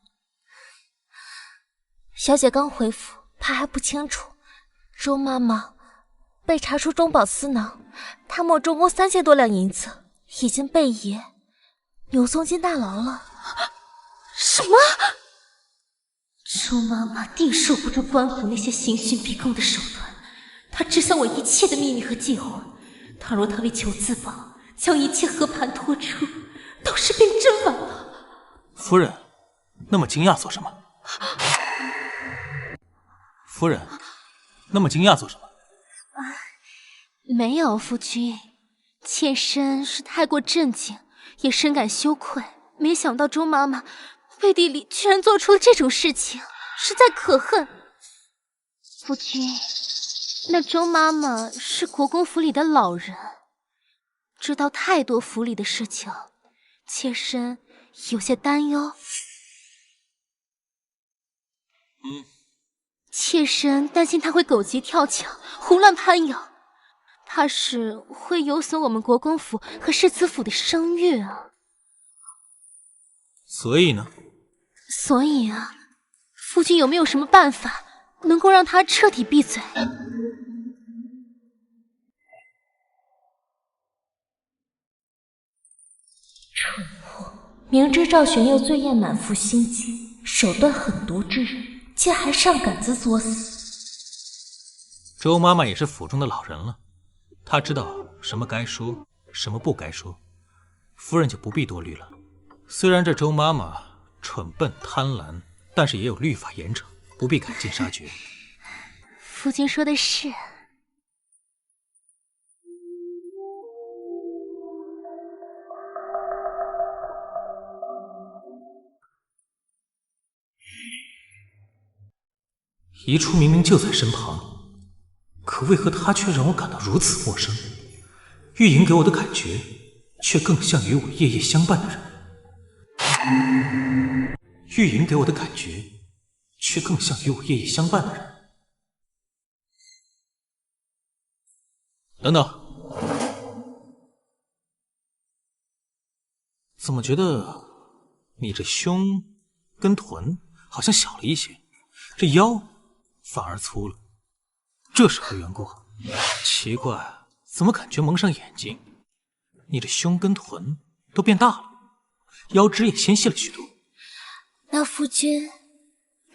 小姐刚回府，怕还不清楚，周妈妈被查出中饱私囊，她没中公3000多两银子，已经被爷扭送进大牢了。什么？周妈妈定受不住官府那些刑讯逼供的手段，她知晓我一切的秘密和计划。倘若她为求自保，将一切和盘托出，到时便真完了。夫人，那么惊讶做什么？夫人，那么惊讶做什么？没有，夫君，妾身是太过震惊，也深感羞愧。没想到周妈妈背地里居然做出了这种事情。实在可恨。夫君，那周妈妈是国公府里的老人，知道太多府里的事情，妾身有些担忧。妾身担心她会狗急跳墙，胡乱攀咬，怕是会有损我们国公府和世子府的声誉啊。所以呢？所以啊，夫君有没有什么办法能够让她彻底闭嘴？蠢货，明知赵玄佑醉焰满腹心机，手段狠毒之人，竟还上杆子作死。周妈妈也是府中的老人了，她知道什么该说，什么不该说，夫人就不必多虑了。虽然这周妈妈蠢笨贪婪，但是也有律法严惩，不必赶尽杀绝。夫君说的是。遗初明明就在身旁，可为何他却让我感到如此陌生？玉莹给我的感觉，却更像与我夜夜相伴的人。玉莹给我的感觉，却更像与我夜夜相伴的人。等等，怎么觉得你这胸跟臀好像小了一些，这腰反而粗了？这是何缘故？奇怪，怎么感觉蒙上眼睛，你的胸跟臀都变大了，腰肢也纤细了许多。那夫君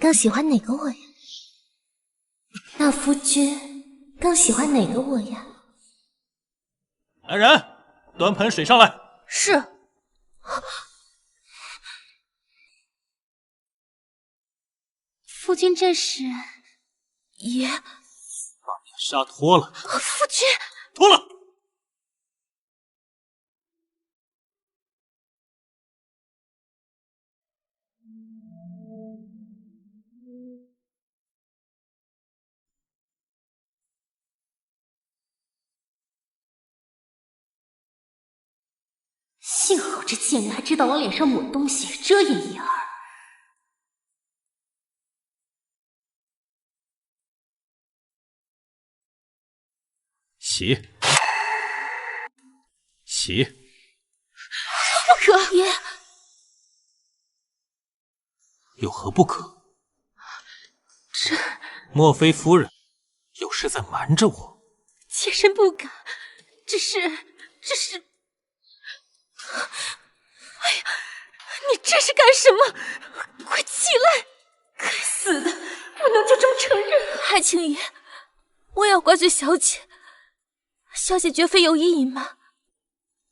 更喜欢哪个我呀？那夫君更喜欢哪个我呀？来人，端盆水上来。是。夫君这是？爷，把面纱脱了。夫君，脱了。幸好这贱人还知道往脸上抹东西，遮掩一二。洗，洗。不可！爷，有何不可？这……莫非夫人有事在瞒着我？妾身不敢，只是……哎呀，你这是干什么？快起来！该死的，不能就这么承认。海清爷，我要怪罪小姐。小姐绝非有意隐瞒，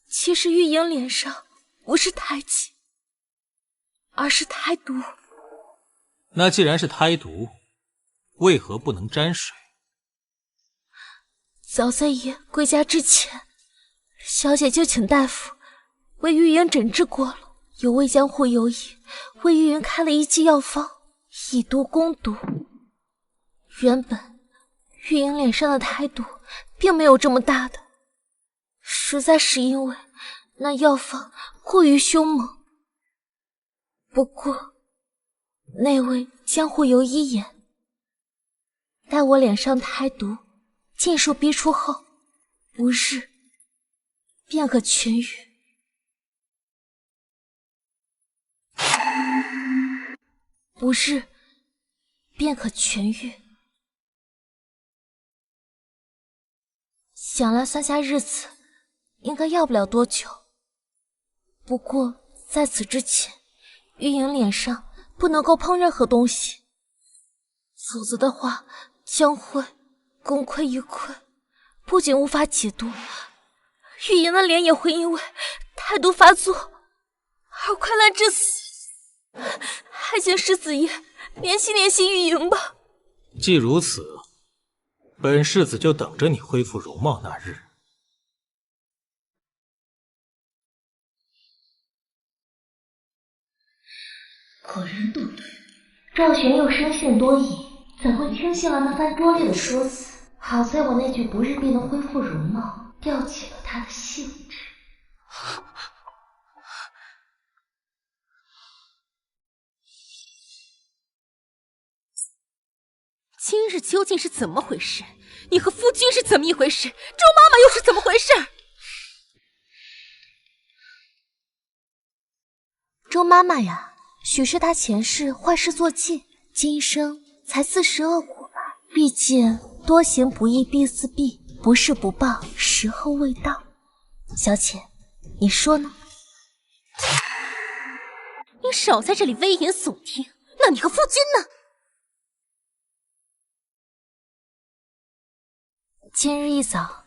其实玉莹脸上不是胎气，而是胎毒。那既然是胎毒，为何不能沾水？早在爷归家之前，小姐就请大夫为玉莹诊治过了，有魏江湖游医为玉莹开了一剂药方，以毒攻毒。原本玉莹脸上的胎毒并没有这么大的，实在是因为那药方过于凶猛。不过那位江湖游医言，待我脸上胎毒尽数逼出后，5日便可痊愈。5日便可痊愈。想来算下日子，应该要不了多久。不过在此之前，玉莹脸上不能够碰任何东西，否则的话将会功亏一篑，不仅无法解毒，玉莹的脸也会因为胎毒发作而溃烂致死。还请世子爷怜惜怜惜玉莹吧。既如此，本世子就等着你恢复容貌那日。果然不对，赵玄又生性多疑，怎会听信了那番多虑的说辞？好在我那句不日必能恢复容貌，吊起了他的兴致。今日究竟是怎么回事？你和夫君是怎么一回事？周妈妈又是怎么回事？周妈妈呀，许是她前世坏事做尽，今生才自食恶果吧。毕竟多行不义必自毙，不是不报，时候未到。小姐，你说呢？你少在这里危言耸听。那你和夫君呢？今日一早，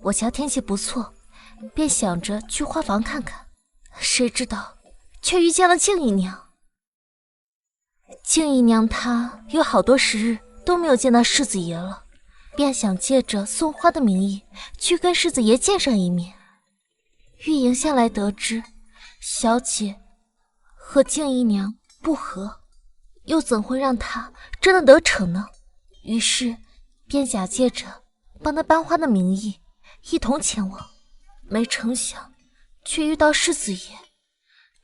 我瞧天气不错，便想着去花房看看，谁知道却遇见了静姨娘。静姨娘她有好多时日都没有见到世子爷了，便想借着送花的名义去跟世子爷见上一面。玉莹向来得知小姐和静姨娘不和，又怎会让她真的得逞呢？于是便假借着帮她搬花的名义一同前往，没成想却遇到世子爷，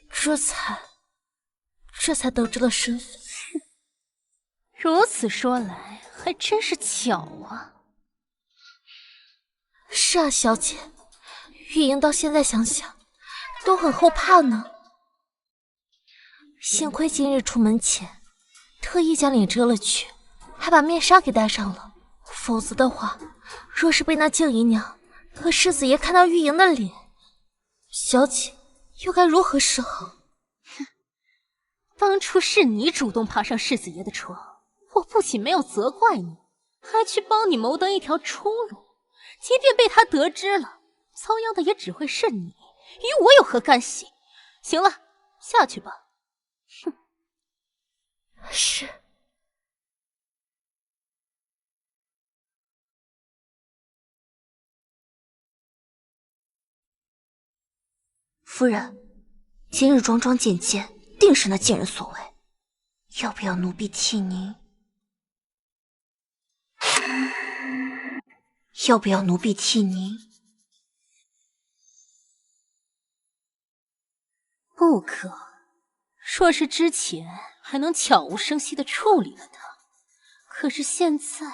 这才得知了身份。如此说来，还真是巧啊。是啊，小姐，玉莹到现在想想都很后怕呢。幸亏今日出门前特意将脸遮了去，还把面纱给戴上了，否则的话，若是被那静姨娘和世子爷看到玉莹的脸，小姐又该如何是好？当初是你主动爬上世子爷的床，我不仅没有责怪你，还去帮你谋得一条出路。即便被他得知了，遭殃的也只会是你，与我有何干系？行了，下去吧。哼。是。夫人，今日桩桩件件，定是那贱人所为，要不要奴婢替您？要不要奴婢替您？不可。若是之前还能悄无声息地处理了他，可是现在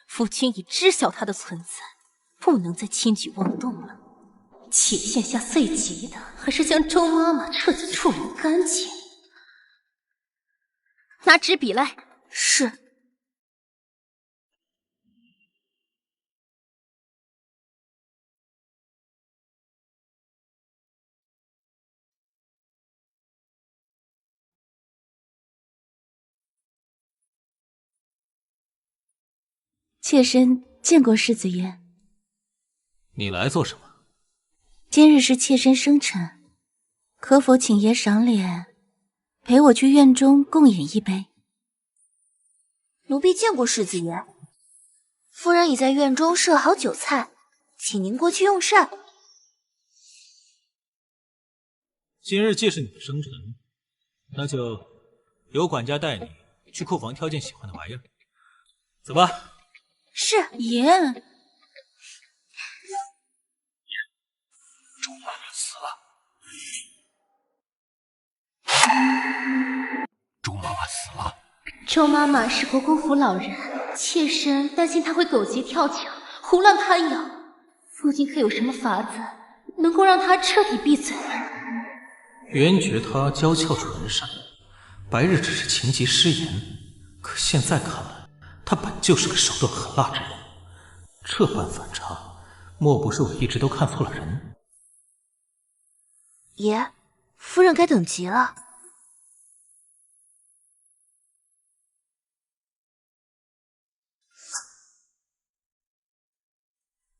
夫君已知晓他的存在，不能再轻举妄动了。且现下最急的还是将周妈妈彻底处理干净。拿纸笔来。是。妾身见过世子爷。你来做什么？今日是妾身生辰，可否请爷赏脸，陪我去院中共饮一杯？奴婢见过世子爷，夫人已在院中设好酒菜，请您过去用膳。今日既是你的生辰，那就由管家带你去库房挑件喜欢的玩意儿。走吧。是爷。周妈妈死了。周妈妈死了。周妈妈是国公府老人，妾身担心她会狗急跳墙，胡乱攀咬。夫君可有什么法子能够让她彻底闭嘴？原觉她娇俏纯善，白日只是情急失言，可现在看来，她本就是个手段狠辣之人。这般反差，莫不是我一直都看错了人？爷，夫人该等急了。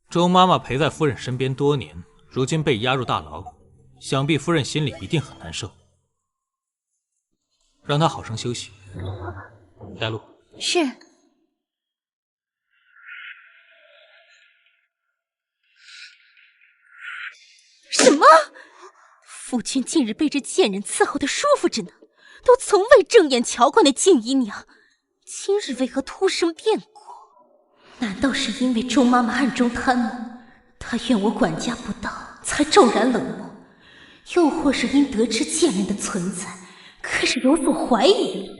周妈妈陪在夫人身边多年，如今被押入大牢，想必夫人心里一定很难受。让她好生休息。带路。是。什么？夫君近日被这贱人伺候的舒服着呢，都从未正眼瞧过那静姨娘，今日为何突生变故？难道是因为周妈妈暗中贪慕，她怨我管家不当，才骤然冷漠？又或是因得知贱人的存在，开始有所怀疑了？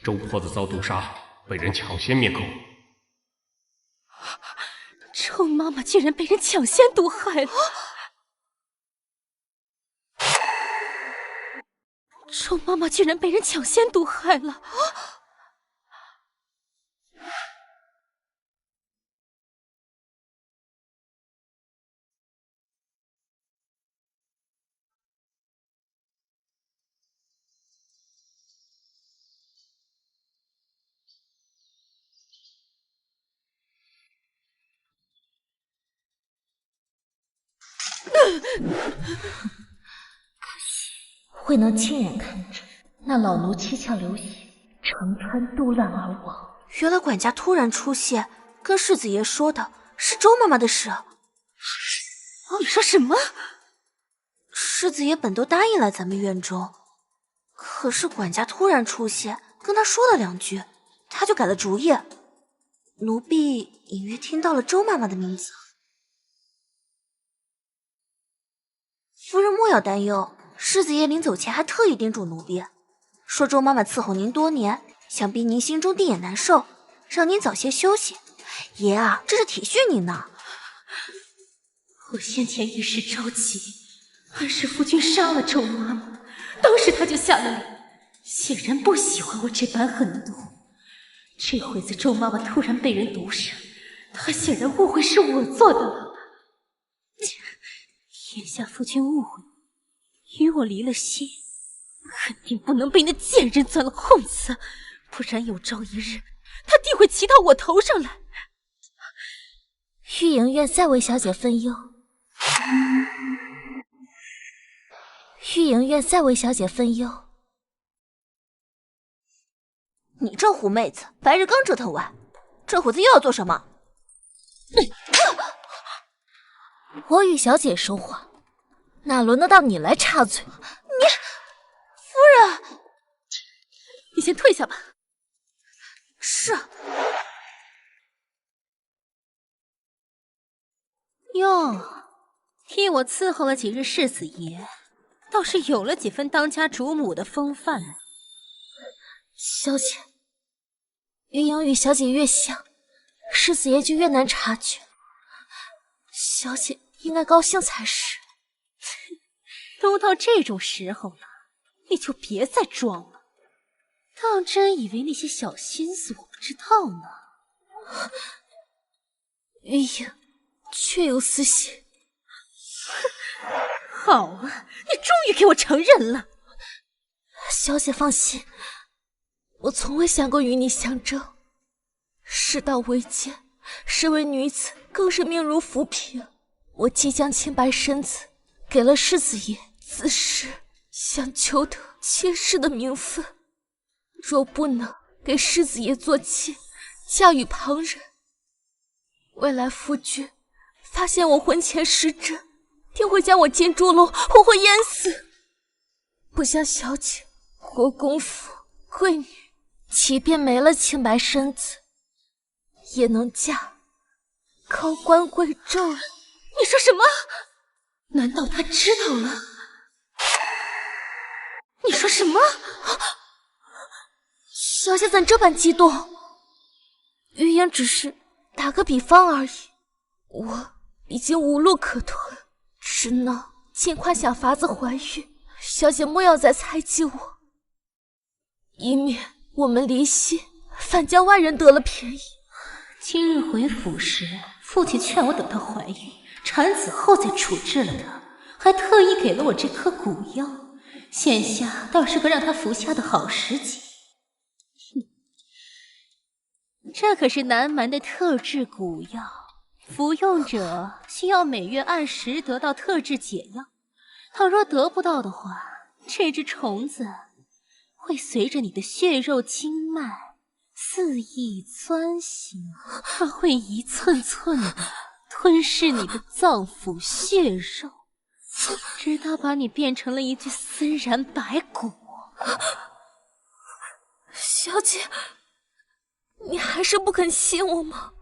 周婆子遭毒杀，被人抢先灭口。周妈妈居然被人抢先毒害了！周妈妈居然被人抢先毒害了！未能亲眼看着那老奴七窍流血，乘川渡浪而亡。原来管家突然出现，跟世子爷说的是周妈妈的事。你说什么？世子爷本都答应来咱们院中，可是管家突然出现，跟他说了2句，他就改了主意。奴婢隐约听到了周妈妈的名字。夫人莫要担忧，世子爷临走前还特意叮嘱奴婢，说周妈妈伺候您多年，想必您心中定也难受，让您早些休息。爷啊，这是体恤您呢。我先前一时着急，暗示夫君杀了周妈妈，当时他就下了令，显然不喜欢我这般狠毒。这会子周妈妈突然被人毒杀，他显然误会是我做的了。眼下夫君误会与我离了心，肯定不能被那贱人钻了空子，不然有朝一日他定会骑到我头上来。御营院再为小姐分忧，御营院再为小姐分忧。你这狐妹子，白日刚折腾完，这会子又要做什么？我与小姐说话，哪轮得到你来插嘴？夫人，你先退下吧。是。哟，替我伺候了几日世子爷，倒是有了几分当家主母的风范呢。小姐，御营与小姐越像，世子爷就越难察觉。小姐应该高兴才是。都到这种时候了，你就别再装了。当真以为那些小心思我不知道呢？御营确有私心。好啊，你终于给我承认了。小姐放心，我从未想过与你相争。世道维艰，身为女子更是命如浮萍。我即将清白身子给了世子爷，自是想求得妾室的名分。若不能给世子爷做妾，嫁与旁人，未来夫君发现我婚前失贞，定会将我进猪笼，活活淹死。不像小姐国公府贵女，即便没了清白身子，也能嫁高官贵胄啊！你说什么？难道他知道了？你说什么？小姐怎这般激动？预言只是打个比方而已，我已经无路可退，只能尽快想法子怀孕。小姐莫要再猜忌我，以免我们离心，反将外人得了便宜。今日回府时，父亲劝我等她怀孕产子后再处置了她，还特意给了我这颗蛊药，现下倒是个让她服下的好时机。这可是南蛮的特制蛊药，服用者需要每月按时得到特制解药，倘若得不到的话，这只虫子会随着你的血肉经脉肆意钻行，它会一寸寸的吞噬你的脏腑血肉，直到把你变成了一具森然白骨。小姐，你还是不肯信我吗？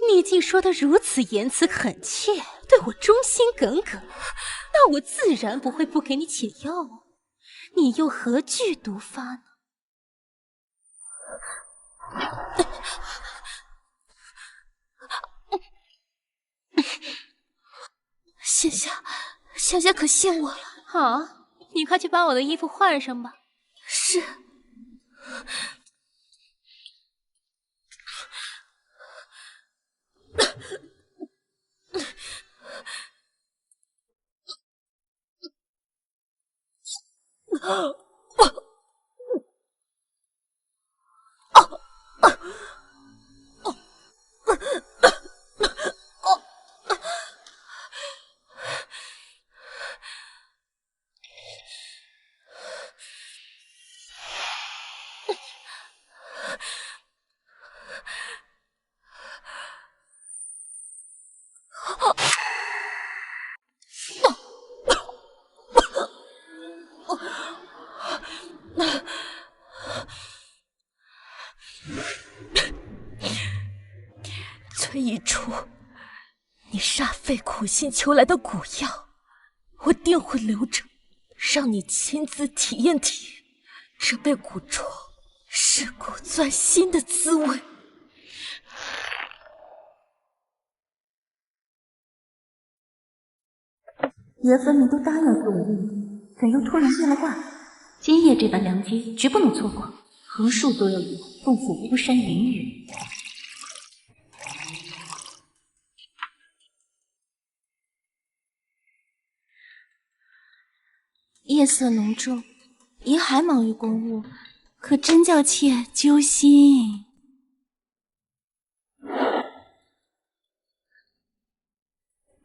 你竟说得如此言辞恳切，对我忠心耿耿，那我自然不会不给你解药啊！你又何惧毒发呢？现下，小姐可信我了。好，你快去把我的衣服换上吧。是。崔一初，你煞费苦心求来的蛊药，我定会留着，让你亲自体验体验这被蛊虫噬骨钻心的滋味。爷分明都答应了给我用，怎又突然变了卦？今夜这般良机绝不能错过，横竖都要与洞府巫山云雨。夜色浓重，爷还忙于公务，可真叫妾揪心。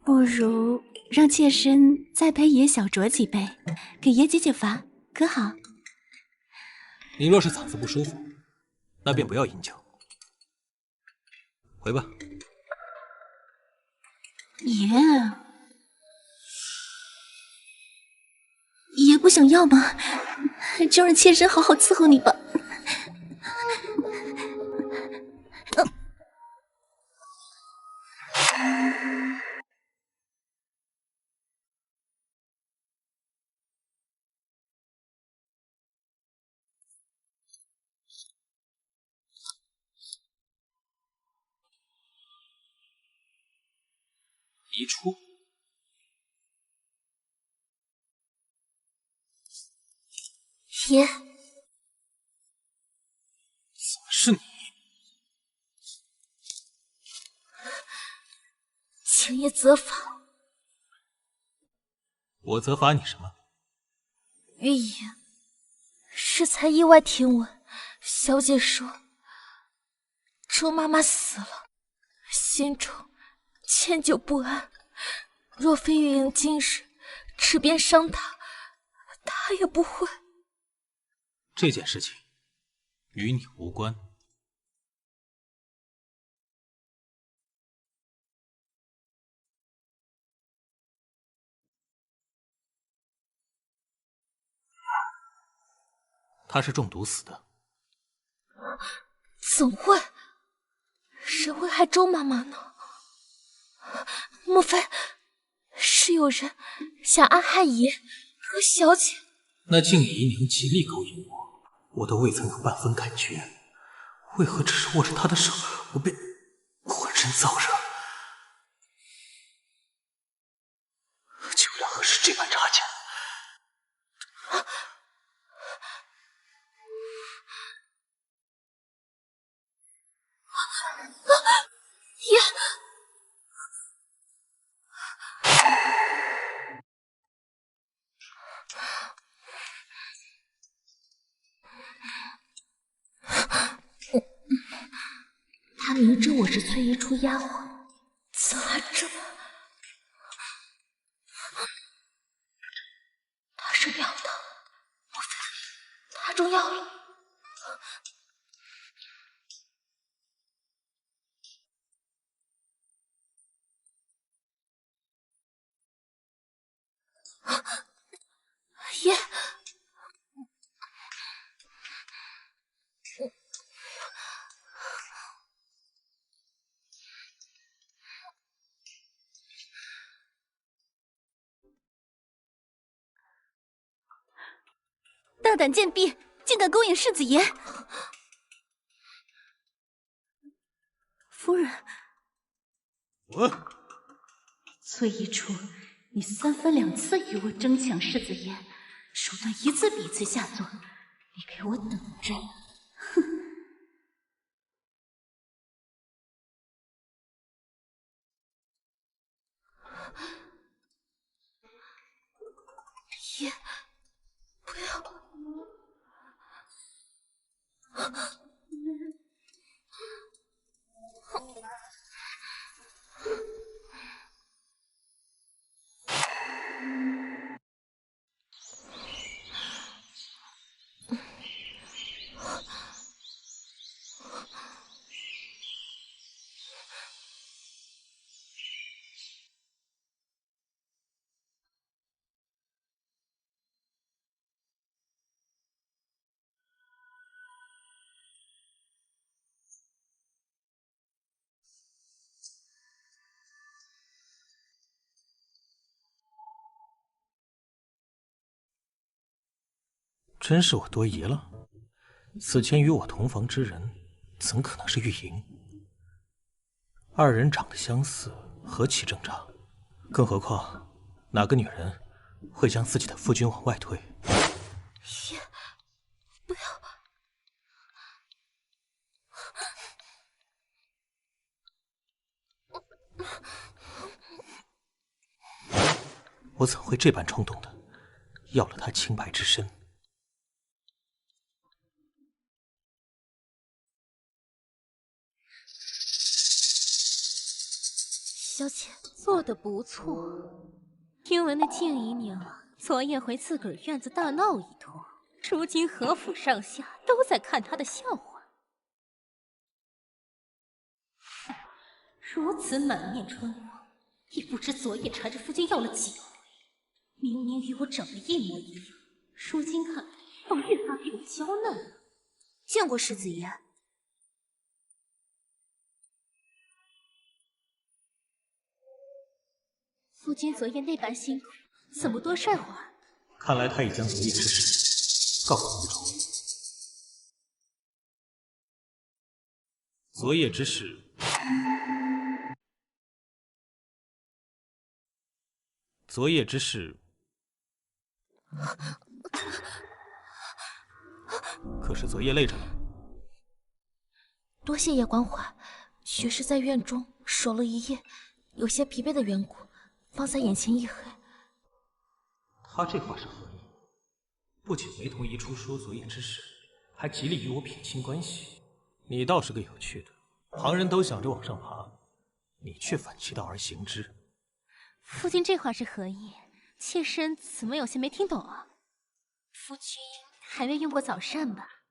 不如让妾身再陪爷小酌几杯，给爷解解乏，可好？你若是嗓子不舒服，那便不要饮酒。回吧。爷不想要吗？就让妾身好好伺候你吧。一出。爷，怎么是你？请爷责罚。我责罚你什么？玉爷，适才意外听闻，小姐说周妈妈死了，心中歉疚不安。若非玉莹今日持鞭伤她，她也不会。这件事情与你无关。他是中毒死的。怎会？谁会害周妈妈呢？莫非是有人想暗害爷和小姐？那静怡娘极力勾引我都未曾有半分感觉，为何只是握着她的手，我便浑身燥热？酒量何时这般差劲？爷，他明知我是崔一初丫鬟，怎么这么……他是妙的，莫非他中药了？爷，大胆贱婢，竟敢勾引世子爷！夫人，崔一初，你3番2次与我争抢世子爷，手段一次比一次下作，你给我等着！哼！爷，不要！真是我多疑了。此前与我同房之人，怎可能是玉莹？二人长得相似，何其正常？更何况，哪个女人会将自己的夫君往外推？爷，不要！我怎会这般冲动的要了他清白之身？小姐做得不错。听闻那静姨娘昨夜回自个儿院子大闹一通，如今何府上下都在看她的笑话。哼，如此满面春光，也不知昨夜缠着夫君要了几回。明明与我长得一模一样，如今看来倒越发比我娇嫩了。见过世子爷。夫君昨夜那般辛苦，怎么多睡会儿？看来他已将昨夜之事告诉吴中。昨夜之事，昨夜之事，可是昨夜累着了。多谢爷关怀，学士在院中守了一夜，有些疲惫的缘故，方才眼前一黑。他这话是何意？不仅没同一处说昨夜之事，还极力与我撇清关系。你倒是个有趣的，旁人都想着往上爬，你却反其道而行之。夫君这话是何意？妾身怎么有些没听懂啊？夫君还未用过早膳吧？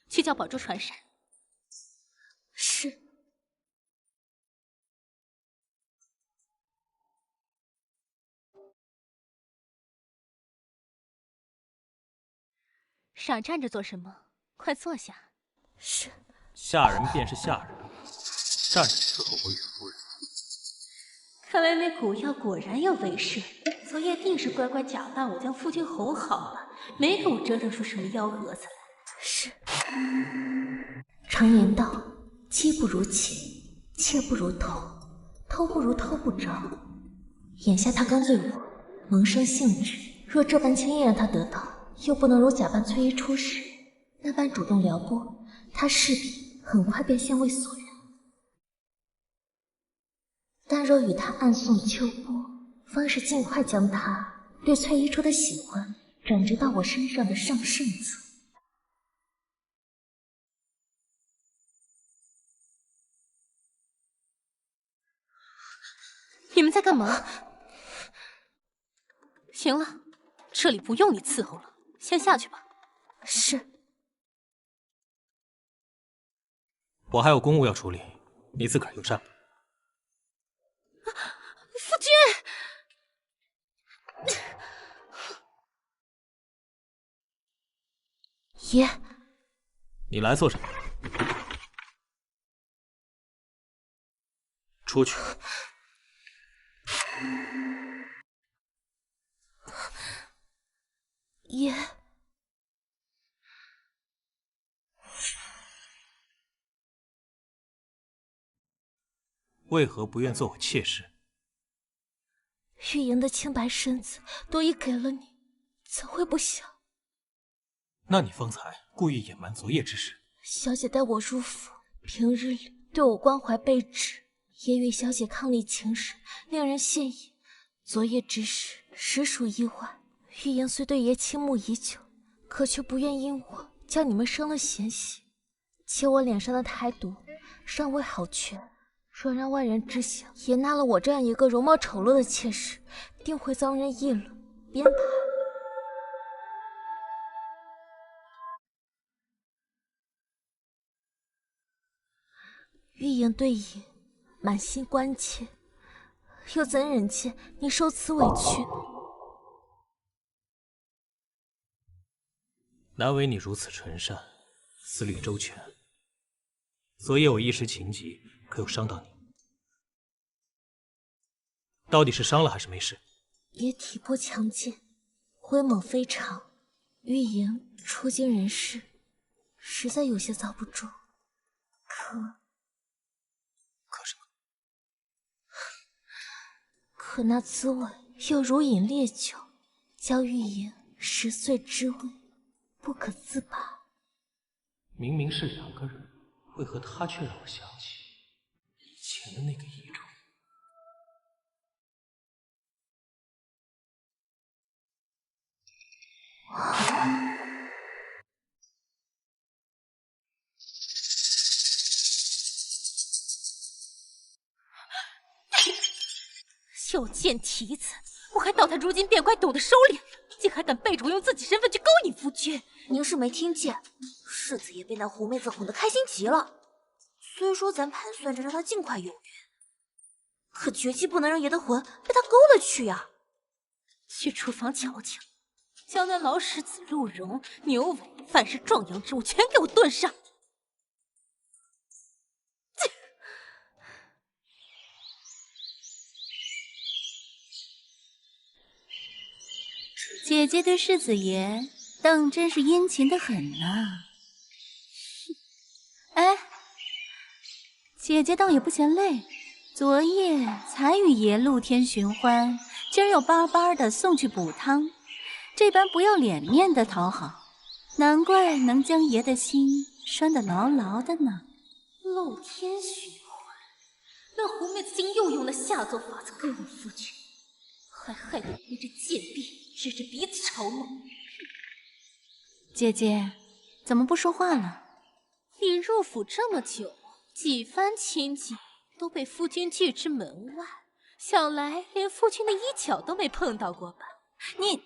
去叫宝珠传膳。是。傻站着做什么？快坐下。是。下人便是下人，站着伺候我与夫人。看来那蛊药果然有为顺，昨夜定是乖乖假扮我将夫君哄好了，没给我折腾出什么幺蛾子来。是。常言道，妻不如妾，妾不如偷，偷不如偷不着。眼下他刚对我萌生兴致，若这般轻易让他得到，又不能如假扮崔一初时那般主动撩拨，他势必很快便先为所愿。但若与他暗送秋波，方是尽快将他对崔一初的喜欢转植到我身上的上圣策。你们在干嘛？行了，这里不用你伺候了，先下去吧。是。我还有公务要处理，你自个儿有善吧。夫君，爷，你来做什么？出去。爷，为何不愿做我妾室？玉莹的清白身子都已给了你，怎会不想？那你方才故意隐瞒昨夜之事。小姐带我入府，平日里对我关怀备至，也与小姐伉俪情深，令人羡艳。昨夜之事实属意外。玉莹虽对爷倾慕已久，可却不愿因我叫你们生了嫌隙。且我脸上的台毒尚未好全，若让外人知晓爷纳了我这样一个容貌丑陋的妾室，定会遭人议论编排。玉莹对爷满心关切，又怎忍见你受此委屈呢？难为你如此纯善，思虑周全。昨夜我一时情急，可有伤到你？到底是伤了还是没事？爷体魄强健，威猛非常，玉莹初经人事，实在有些遭不住。可什么？可那滋味又如饮烈酒，教玉莹10岁之味，不可自拔。明明是两个人，为何他却让我想起以前的那个遗嘱？小贱蹄子，我还道他如今变乖，懂得收敛了，竟还敢背着我用自己身份去勾引夫君。您是没听见，世子爷被那狐妹子哄得开心极了。虽说咱盘算着让他尽快有缘，可绝技不能让爷的魂被他勾了去呀。去厨房瞧瞧，将那老狮子鹿茸、牛尾，凡是壮阳之物全给我炖上。姐姐对世子爷当真是殷勤的很呢。哎，姐姐倒也不嫌累，昨夜才与爷露天寻欢，今儿又巴巴的送去补汤，这般不要脸面的讨好，难怪能将爷的心拴得牢牢的呢。露天寻欢，那狐妹子竟又用那下作法子勾引夫君，还害得你这贱婢指着鼻子朝我。姐姐，怎么不说话了？你入府这么久，几番亲近都被夫君拒之门外，想来连夫君的衣角都没碰到过吧？你，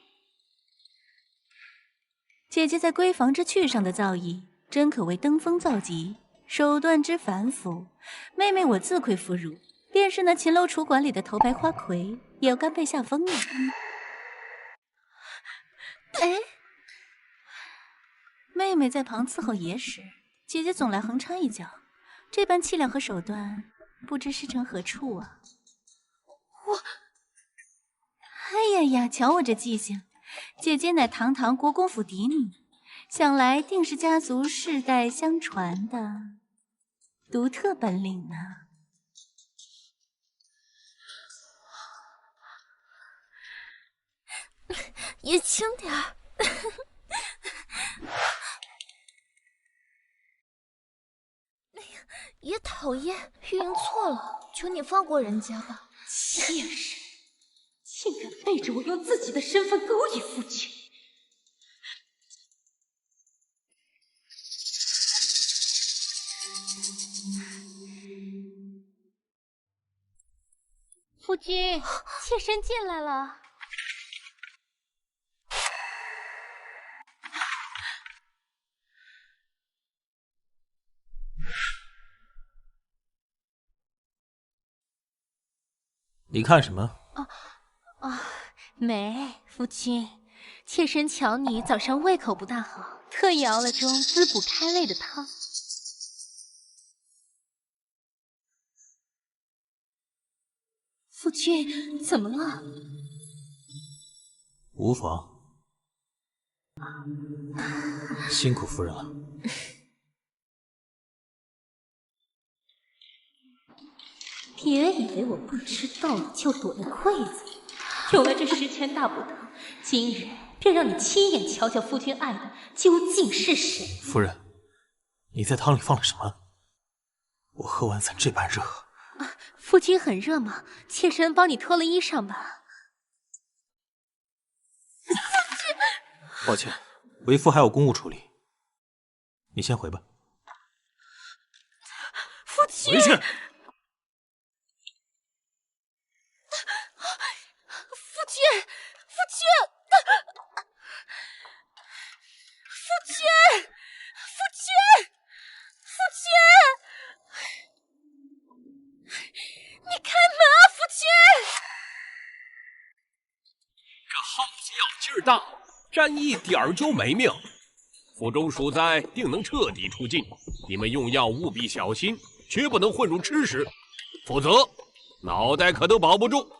姐姐在闺房之趣上的造诣，真可谓登峰造极，手段之繁复，妹妹我自愧弗如。便是那秦楼楚馆里的头牌花魁，也要甘拜下风啊！哎，妹妹在旁伺候爷时，姐姐总来横插一脚，这般气量和手段，不知师承何处啊？哎呀呀，瞧我这记性，姐姐乃堂堂国公府嫡女，想来定是家族世代相传的独特本领呢。爷轻点儿。爷讨厌，玉莹错了，求你放过人家吧。妾室竟敢背着我用自己的身份勾引夫君！夫君，妾身进来了。你看什么？没，夫君，妾身瞧你早上胃口不大好，特意熬了盅滋补开胃的汤。夫君，怎么了？无妨。辛苦夫人了。别以为我不知道你就躲在柜子里，有了这10钱大补汤，今日便让你亲眼瞧瞧夫君爱的究竟是谁。夫人，你在汤里放了什么？我喝完怎这般热？夫君很热吗？妾身帮你脱了衣裳吧。抱歉，为夫还有公务处理，你先回吧。夫君，回去。劲儿大，沾一点儿就没命。府中鼠灾定能彻底除尽，你们用药务必小心，绝不能混入吃食，否则脑袋可都保不住。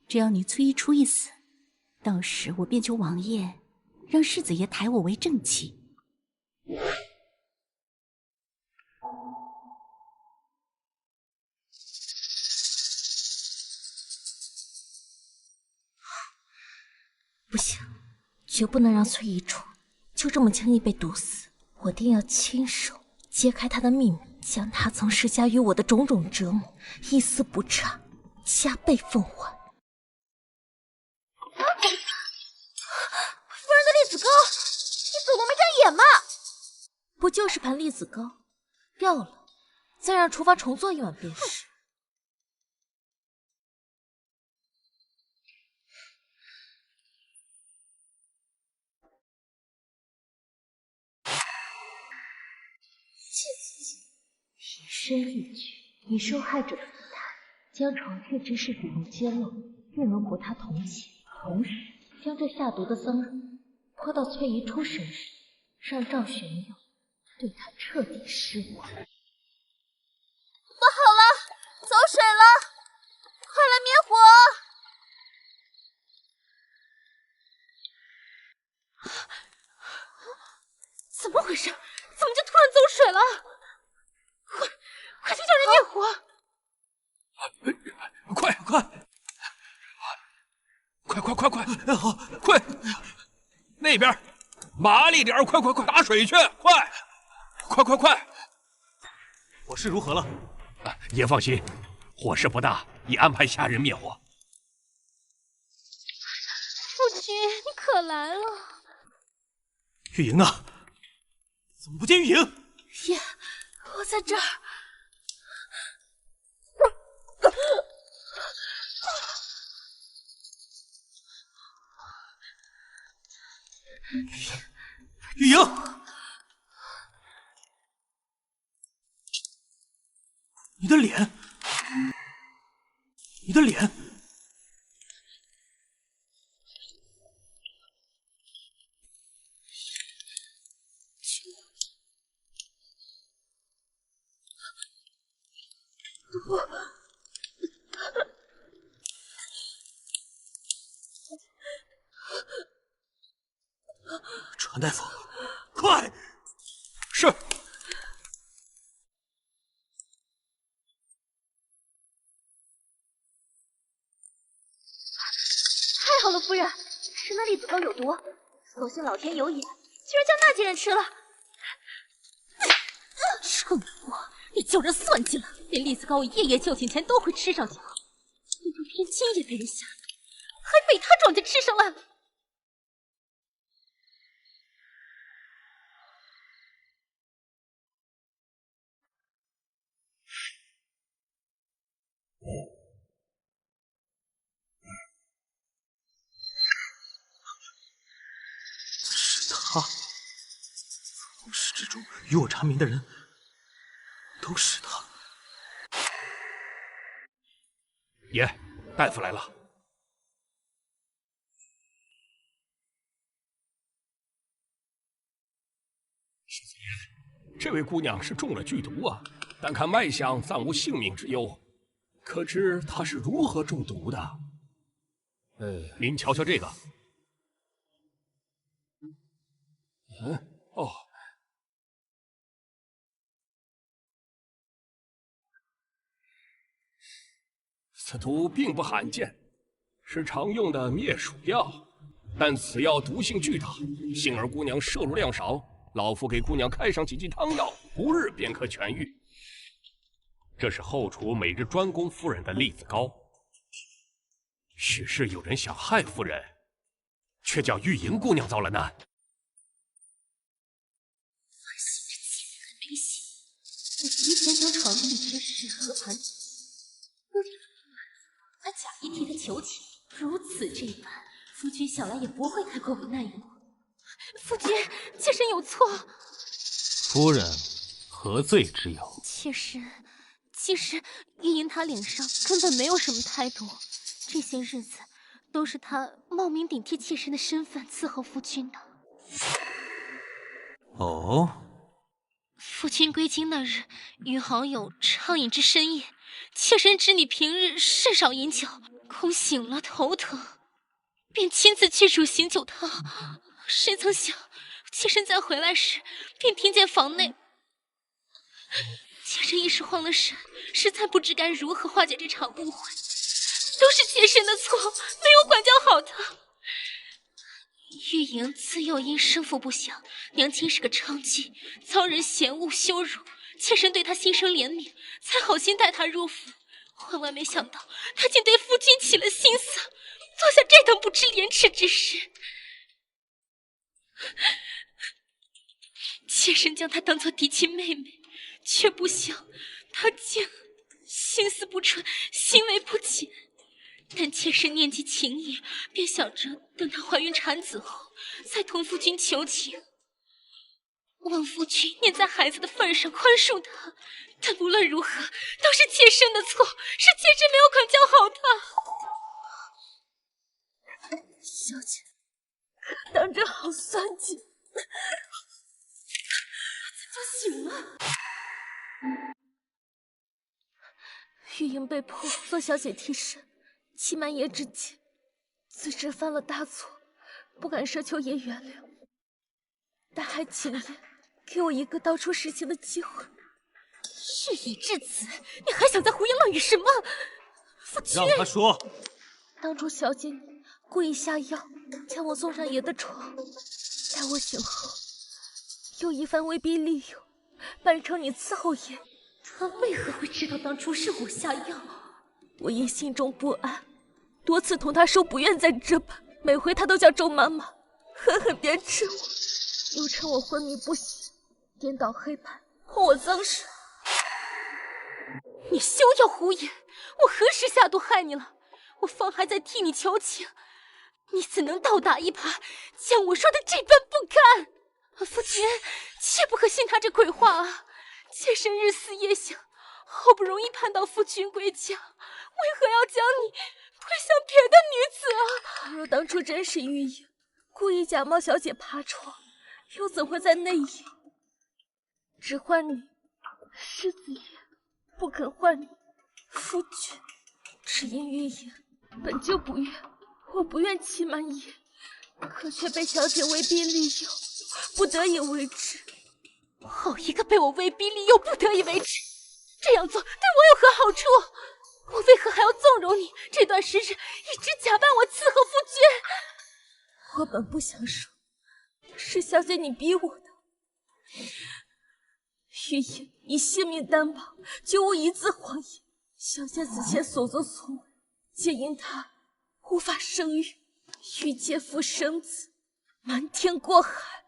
只要你崔一出一死，到时我便求王爷让世子爷抬我为正妻。不行，绝不能让崔一楚就这么轻易被毒死，我定要亲手揭开他的秘密，将他曾施加于我的种种折磨一丝不差，加倍奉还。夫人的栗子糕，你祖宗没长眼吗？不就是盘栗子糕，掉了，再让厨房重做一碗便是。以身易举，以受害者的姿态，将床确之事主动揭露，并能博他同情，同时将这下毒的僧人泼到崔宜初身上，让赵玄佑对他彻底失望。不好了，走水了，快来灭火！怎么回事？怎么就突然走水了？快去叫人灭火！快！那边，麻利点，快！打水去，快！火势如何了？爷放心，火势不大，已安排下人灭火。夫君，你可来了！玉莹呢？怎么不见玉莹？爷，我在这儿。玉莹，你的脸，传大夫，快！是。太好到了，夫人，吃那栗子糕有毒，所幸老天有眼，居然将那几人吃了。蠢货，你叫人算计了，连栗子糕夜夜就寝前都会吃上几口，你就偏今夜被人下毒，还被他撞见吃上了。是他，从始至终与我缠绵的人都是他。爷，大夫来了。世子爷，这位姑娘是中了剧毒啊，但看脉象暂无性命之忧，可知她是如何中毒的？您瞧瞧这个。哦，此毒并不罕见，是常用的灭鼠药，但此药毒性巨大，幸而姑娘摄入量少，老夫给姑娘开上几剂汤药，不日便可痊愈。这是后厨每日专供夫人的栗子糕。许是有人想害夫人，却叫玉莹姑娘遭了难。没戏！我提前将床上的贴士和盘子，又听还假意替他求情，如此这般，夫君想来也不会太过为难于我。夫君，妾身有错。夫人何罪之有？其实玉莹她脸上根本没有什么态度，这些日子都是她冒名顶替妾身的身份伺候夫君的。哦。夫君归京那日，与好友畅饮至深夜，妾身知你平日甚少饮酒，空醒了头疼，便亲自去煮醒酒汤。谁曾想，妾身再回来时，便听见房内，妾身一时慌了神，实在不知该如何化解这场误会，都是妾身的错，没有管教好他。玉莹自幼因生父不详，娘亲是个娼妓，遭人嫌恶羞辱，妾身对她心生怜悯，才好心带她入府。万万没想到，她竟对夫君起了心思，做下这等不知廉耻之事。妾身将她当作嫡亲妹妹，却不想她竟心思不纯，行为不检。但妾身念及情谊，便想着等她怀孕产子后，再同夫君求情。望夫君念在孩子的份上宽恕她，但无论如何都是妾身的错，是妾身没有管教好她。小姐，当真好算计，就醒了。玉莹被迫做小姐替身，欺瞒爷之际，自知犯了大错，不敢奢求爷原谅，但还请爷给我一个道出实情的机会。事已至此，你还想再胡言乱语什么？夫君，让他说。当初小姐你故意下药，将我送上爷的床，待我醒后，又一番威逼利诱，扮成你伺候爷。他为何会知道当初是我下药？我因心中不安，多次同他说不愿再这般，每回他都叫周妈妈，狠狠鞭笞我，又趁我昏迷不醒，颠倒黑白，泼我脏水。你休要胡言！我何时下毒害你了？我方还在替你求情，你怎能倒打一耙，将我说的这般不堪？夫君，切不可信他这鬼话啊！妾身日思夜想，好不容易盼到夫君归家，为何要将你推向别的女子啊？若当初真是玉莹故意假冒小姐爬床，又怎会在内夜？只唤你世子爷，不肯唤你夫君，只因玉莹本就不愿，我不愿欺瞒爷，可却被小姐威逼利诱，不得已为之。好一个被我威逼利诱不得已为之！这样做对我有何好处？我为何还要纵容你？这段时日一直假扮我伺候夫君。我本不想说，是小姐你逼我的。玉莹以性命担保，绝无一字谎言。小姐此前所作所为，皆因她无法生育，欲借腹生子，瞒天过海。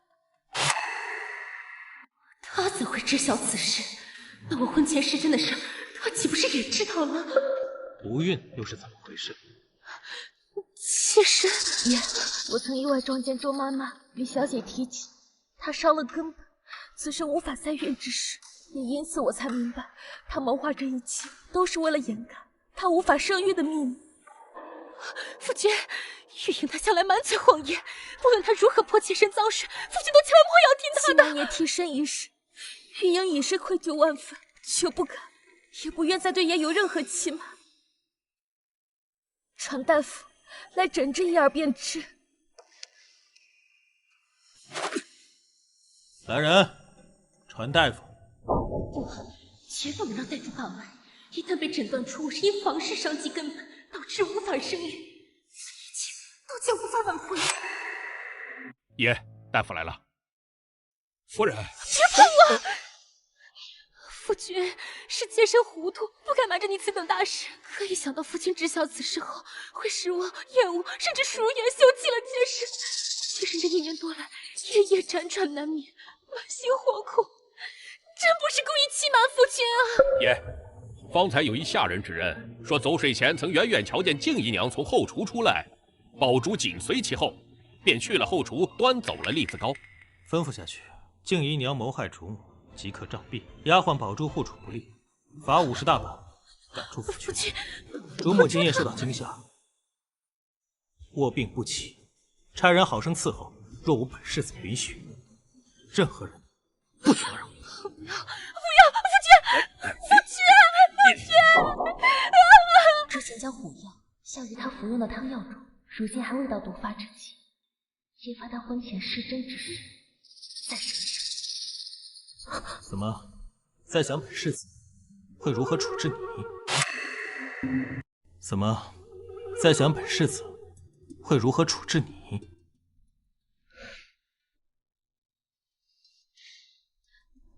他怎会知晓此事？那我婚前失贞的事，他岂不是也知道了？不孕又是怎么回事？妾身爷，我曾意外撞见周妈妈与小姐提起，她伤了根本，此生无法再孕之事。也因此我才明白，她谋划这一切都是为了掩盖她无法生育的秘密。夫君，玉莹她向来满嘴谎言，无论她如何泼妾身脏水，夫君都千万不要听她的。希望爷替身一事，玉莹已是愧疚万分，却不敢，也不愿再对爷有任何欺瞒。传大夫来诊治一二便知。来人，传大夫。绝不能让大夫把玩。一旦被诊断出我是因房事伤及根本，导致无法生育，这一切都将无法挽回。爷，大夫来了。夫人，别碰我！夫君是妾身糊涂，不该瞒着你此等大事。可一想到夫君知晓此事后，会使我厌恶，甚至疏远，休弃了妾身。妾身这1年多来，夜夜辗转难眠，满心惶恐，真不是故意欺瞒夫君啊！爷，方才有一下人指认，说走水前曾远远瞧见静姨娘从后厨出来，宝珠紧随其后，便去了后厨端走了栗子糕。吩咐下去，静姨娘谋害主母，即刻杖毙。丫鬟宝珠护主不力，罚50大板，赶出府去。主母今夜受到惊吓，卧病不起，差人好生伺候。若无本世子允许，任何人不许打扰。不要！夫君！之前将虎药下于他服用的汤药中，如今还未到毒发之期，揭发他婚前失贞之事，再审一审。怎么，在想本世子会如何处置你？怎么，在想本世子会如何处置你？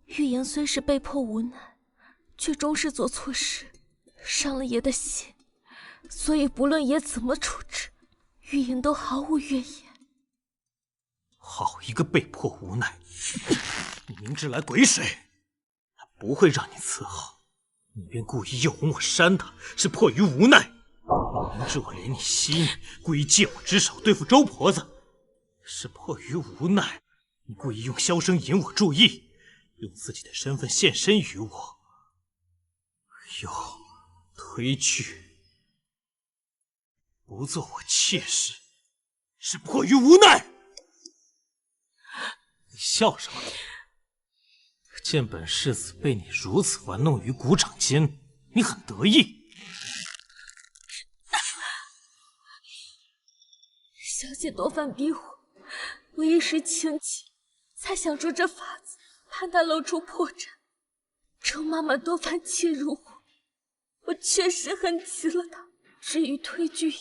玉莹虽是被迫无奈，却终是做错事，伤了爷的心，所以不论爷怎么处置，玉莹都毫无怨言。好一个被迫无奈！你明知来鬼水，他不会让你伺候，你便故意诱哄我扇他，是迫于无奈。你明知我怜你惜你，故意借我之手对付周婆子，是迫于无奈。你故意用箫声引我注意，用自己的身份献身于我，又推拒不做我妾室，是迫于无奈。你笑什么？见本世子被你如此玩弄于股掌间，你很得意。小姐多番逼我，我一时情急，才想出这法子，怕她露出破绽。周妈妈多番欺辱我，我确实恨极了她。至于推拒也，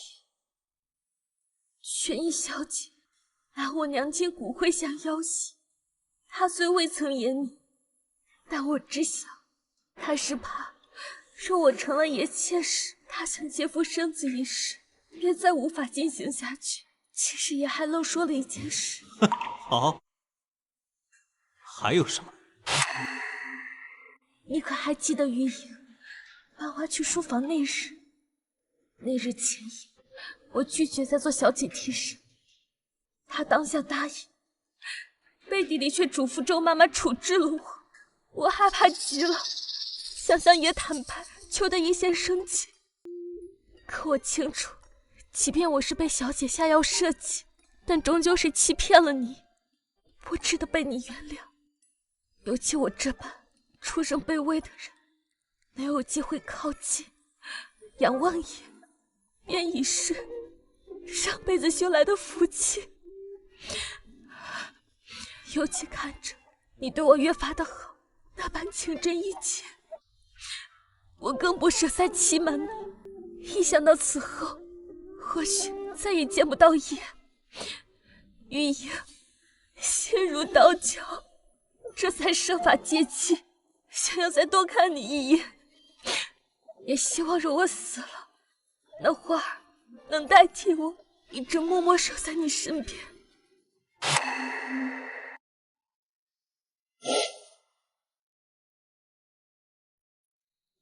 全因小姐来我娘亲骨灰下要挟。她虽未曾言明，但我知晓，她是怕，若我成了爷妾室，她想借腹生子一事，便再无法进行下去。其实也还漏说了一件事。好，还有什么？你可还记得于莹搬娃去书房那日？那日前夜，我拒绝再做小姐替身，她当下答应，背地里却嘱咐周妈妈处置了我。我害怕极了，想向爷坦白，求得一线生机。可我清楚，即便我是被小姐下药设计，但终究是欺骗了你，不值得被你原谅。尤其我这般出身卑微的人，没有机会靠近仰望爷，便已是上辈子修来的福气。尤其看着你对我越发的好，那般情真意切，我更不舍在其门呢。一想到此后或许再也见不到叶，玉莹心如刀绞，这才设法接机，想要再多看你一眼。也希望若我死了，那花儿能代替我，一直默默守在你身边。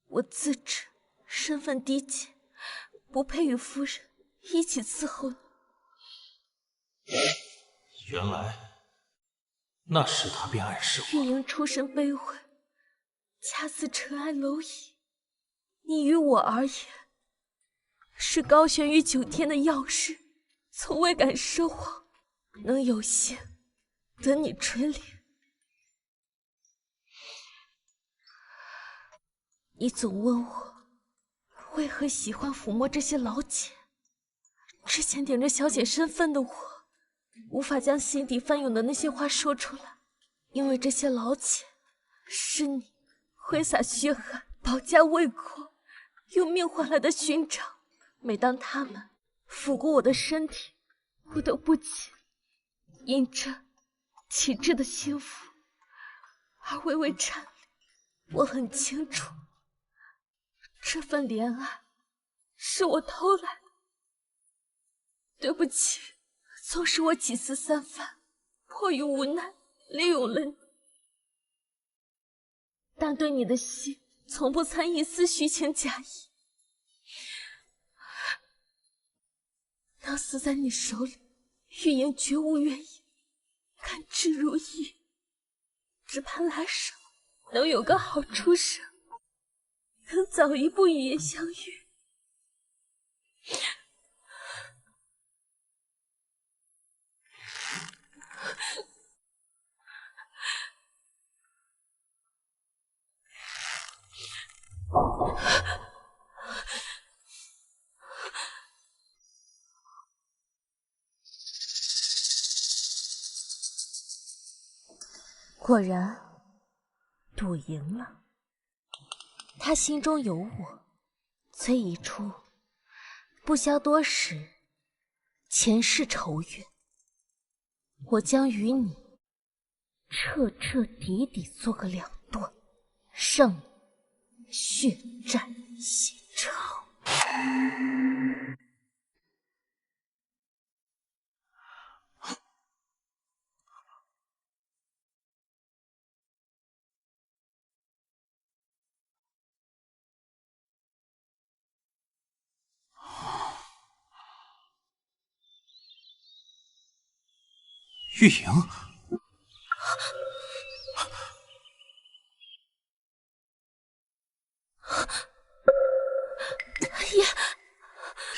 我自知身份低贱，不配与夫人一起伺候你。原来那时他便暗示玉莹出身卑微，恰似尘埃蝼蚁。你于我而言，是高悬于9天的曜日，从未敢奢望能有幸得你垂怜。你总问我为何喜欢抚摸这些老茧，之前顶着小姐身份的我，无法将心底翻涌的那些话说出来，因为这些老茧是你挥洒血汗、保家卫国，用命换来的勋章。每当他们抚过我的身体，我都不禁因着启智的幸福而微微颤栗。我很清楚，这份怜爱是我偷来的。对不起，纵使我几次三番，迫于无奈利用了你，但对你的心从不掺一丝虚情假意。能死在你手里，玉莹绝无怨言，甘之如饴。只盼来生能有个好出生，能早一步与叶相遇。果然，赌赢了。他心中有我，虽已出，不消多时前世仇怨。我将与你彻彻底底做个两断，让你血债血偿。玉莹，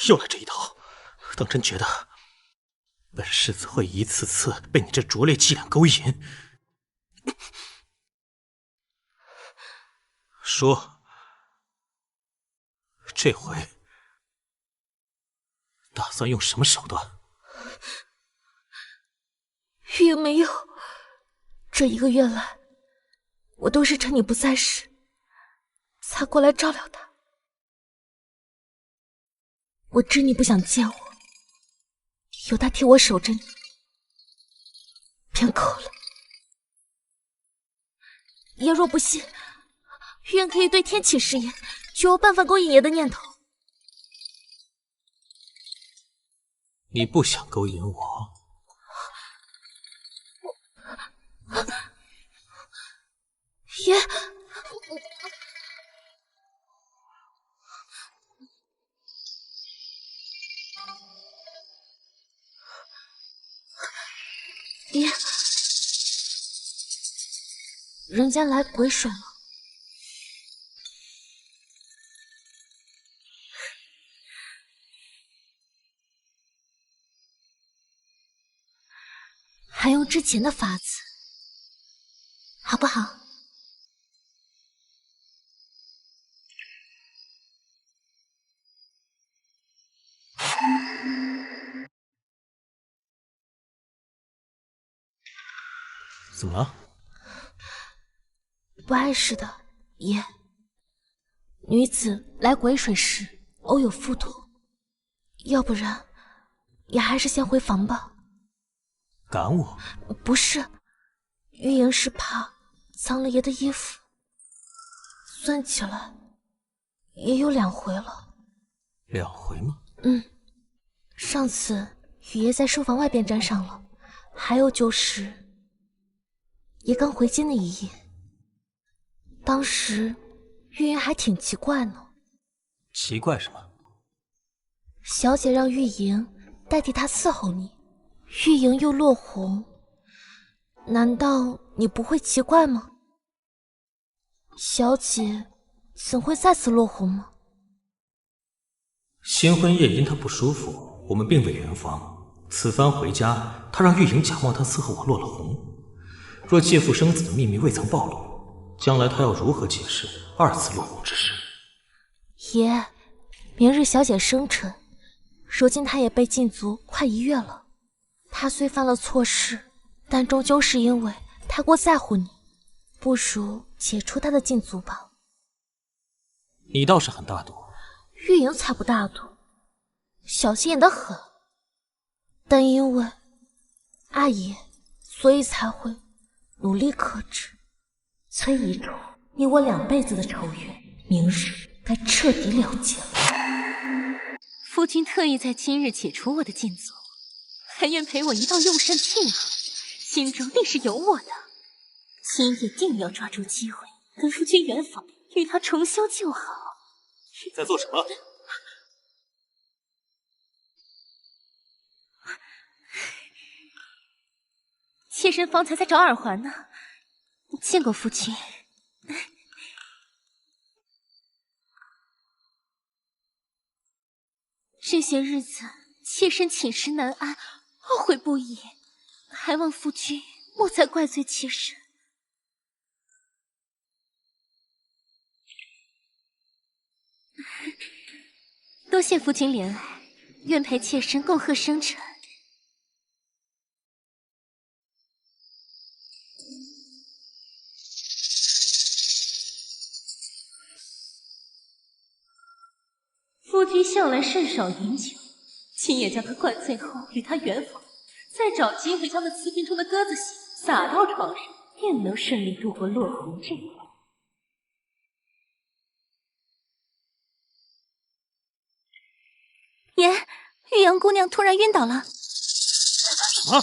又来这一套。当真觉得本世子会一次次被你这拙劣伎俩勾引？说，这回打算用什么手段？玉莹没有，这1个月来，我都是趁你不在时，才过来照料他。我知你不想见我，有他替我守着你，便够了。爷若不信，玉莹可以对天起誓言，绝无半分勾引爷的念头。你不想勾引我？爷，爷，人家来鬼水了。还用之前的法子，好不好？怎么了？不碍事的，爷。女子来鬼水时偶有附托，要不然也还是先回房吧。赶我？不是，玉莹是怕脏了爷的衣服，算起来也有2回了。2回吗？上次雨爷在书房外便沾上了，还有就是爷刚回京那一夜，当时玉莹还挺奇怪呢。奇怪什么？小姐让玉莹代替她伺候你，玉莹又落红，难道你不会奇怪吗？小姐怎会再次落红吗？新婚夜因他不舒服，我们并未圆房。此番回家，他让玉莹假冒他伺候我落了红。若借腹生子的秘密未曾暴露，将来他要如何解释2次落红之事？爷，明日小姐生辰，如今她也被禁足快1月了。她虽犯了错事，但终究是因为太过在乎你，不如解除她的禁足吧。你倒是很大度。玉莹才不大度，小心眼得很。但因为爱爷，所以才会努力克制。崔遗嘱，你我2辈子的仇怨，明日该彻底了结了。夫君特意在今日解除我的禁足，还愿陪我一道用膳庆贺，心中定是有我的。今夜定要抓住机会，跟夫君圆房，与他重修旧好。你在做什么？妾身方才在找耳环呢，见过夫君。这些日子，妾身寝食难安，懊悔不已，还望夫君莫再怪罪妾身。多谢夫君怜爱，愿陪妾身共贺生辰。夫君向来甚少饮酒，今夜将他灌醉后与他圆房，再找机会将那瓷瓶中的鸽子血洒到床上，便能顺利度过落红这关。爷，玉阳姑娘突然晕倒了。什么？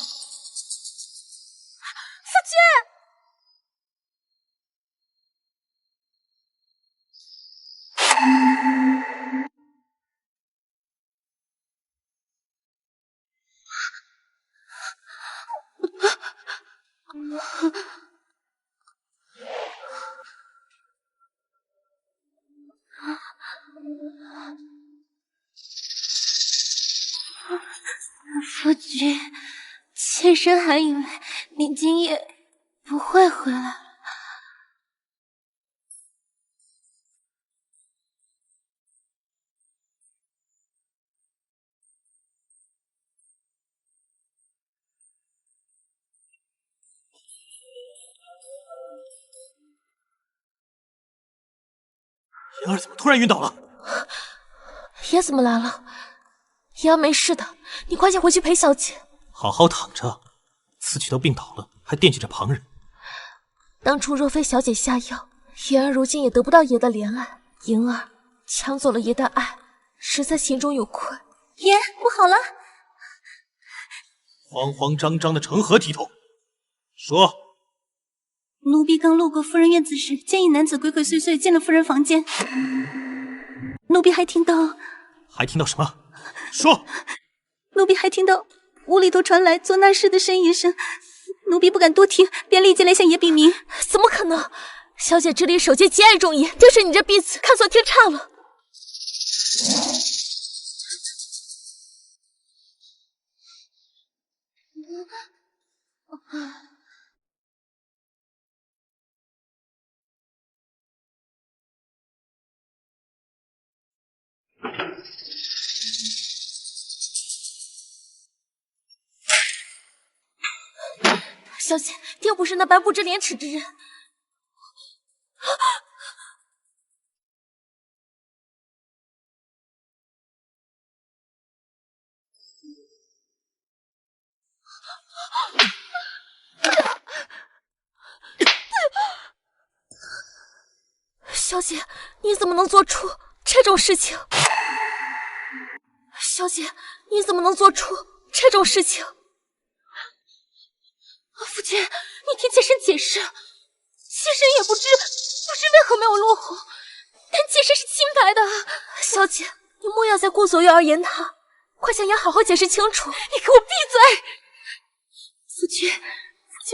夫君，妾身还以为你今夜不会回来了。妍儿怎么突然晕倒了？爷怎么来了？爷儿没事的，你快些回去陪小姐。好好躺着，此举都病倒了，还惦记着旁人。当初若非小姐下药，妍儿如今也得不到爷的怜爱。莹儿抢走了爷的爱，实在心中有愧。爷，不好了！慌慌张张的成何体统？说。奴婢刚路过夫人院子时，见一男子鬼鬼祟祟进了夫人房间。奴婢还听到什么？说。奴婢还听到屋里头传来做那事的呻吟声，奴婢不敢多听，便立即来向爷禀明。怎么可能？小姐这里守节极爱重爷，正是你这婢子看错天差了。小姐，定不是那般不知廉耻之人。小姐，你怎么能做出这种事情？小姐，你怎么能做出这种事情？夫君，你听妾身解释，妾身也不知为何没有落红，但妾身是清白的。小姐，你莫要再顾左右而言他，快向爷好好解释清楚。你给我闭嘴！夫君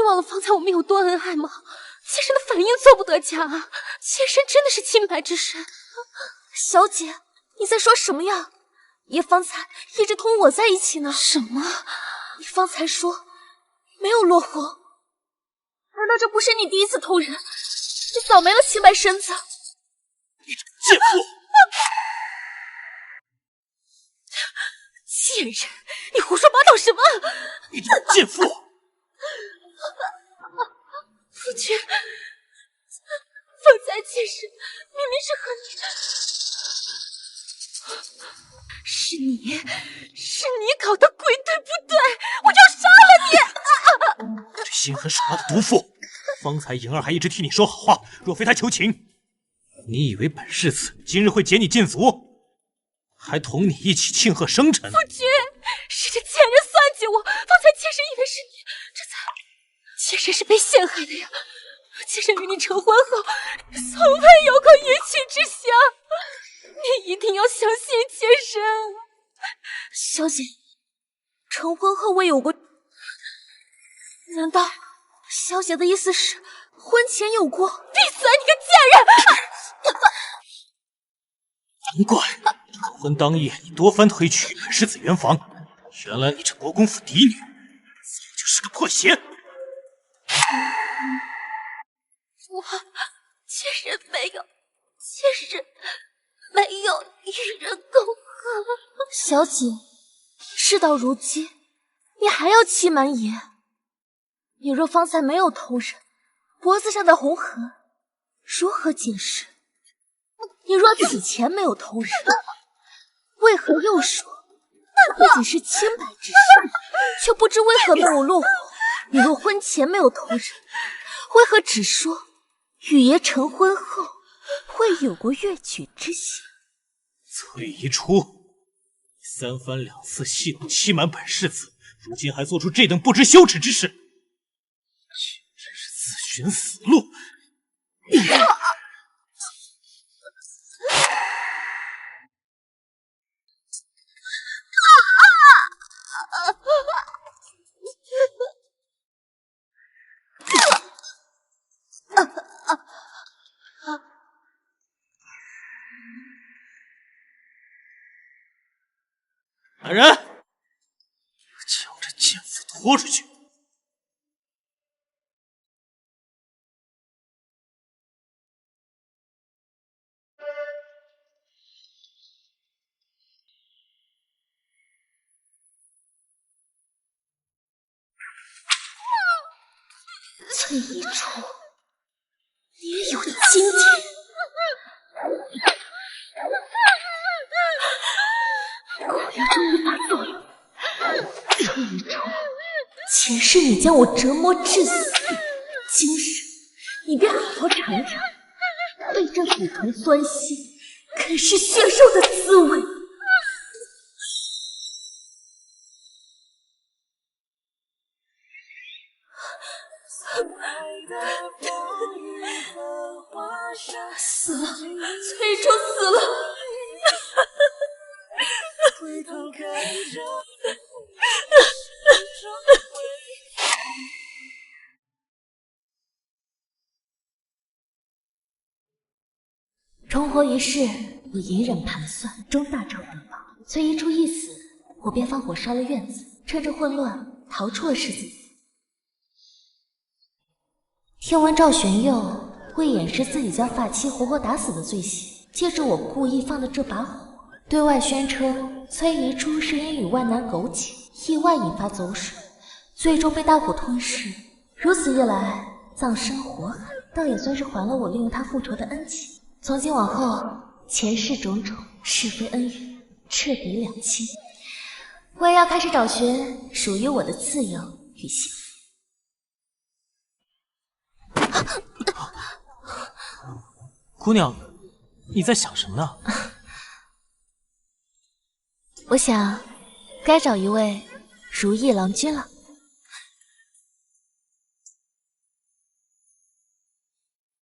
忘了方才我们有多恩爱吗？妾身的反应做不得假啊！妾身真的是清白之身。小姐，你在说什么呀？爷方才一直同我在一起呢。什么？你方才说没有落红，难道这不是你第一次偷人？你扫没了清白身子？你这个贱妇！贱人，你胡说八道什么？你这个贱妇！夫君，方才妾身明明是和你，是你搞的鬼，对不对？我就杀了你！这心狠手辣的毒妇！方才莹儿还一直替你说好话，若非她求情，你以为本世子今日会解你禁足，还同你一起庆贺生辰？夫君，是这贱人算计我，方才妾身以为是你，这才妾身是被陷害的呀！妾身与你成婚后，从未有过予取之想，你一定要相信妾身。小姐，成婚后未有过？难道小姐的意思是婚前有过？闭嘴，你个贱人！难怪考婚当夜你多番推举本世子圆房，原来你这国公府嫡女早就是个破鞋。妾身没有与人苟合。小姐，事到如今，你还要欺瞒爷？你若方才没有偷人，脖子上的红痕如何解释？你若此前没有偷人，为何又说自己是清白之身，却不知为何没有落红？你若婚前没有偷人，为何只说与爷成婚后会有过悦娶之心？崔宜初，你三番两次戏弄欺瞒本世子，如今还做出这等不知羞耻之事，简直是自寻死路！来人，将这贱妇拖出去！崔宜初，你也有今天！果然终于发作了。崔宜初，前世你将我折磨致死，今世你便好好尝尝被这骨头酸心啃噬血肉的滋味。死了，崔宜初死了！重活一世，我隐忍盘算，终大仇得报。崔宜初一死，我便放火烧了院子，趁着混乱逃出了世子府。听闻赵玄佑为掩饰自己将发妻活活打死的罪行，借着我故意放的这把火，对外宣称崔宜初是因与万男苟且，意外引发走水，最终被大火吞噬。如此一来，葬身火海，倒也算是还了我利用他复仇的恩情。从今往后，前世种种是非恩怨彻底两清，我也要开始找寻属于我的自由与幸福。姑娘，你在想什么呢？我想，该找一位如意郎君了。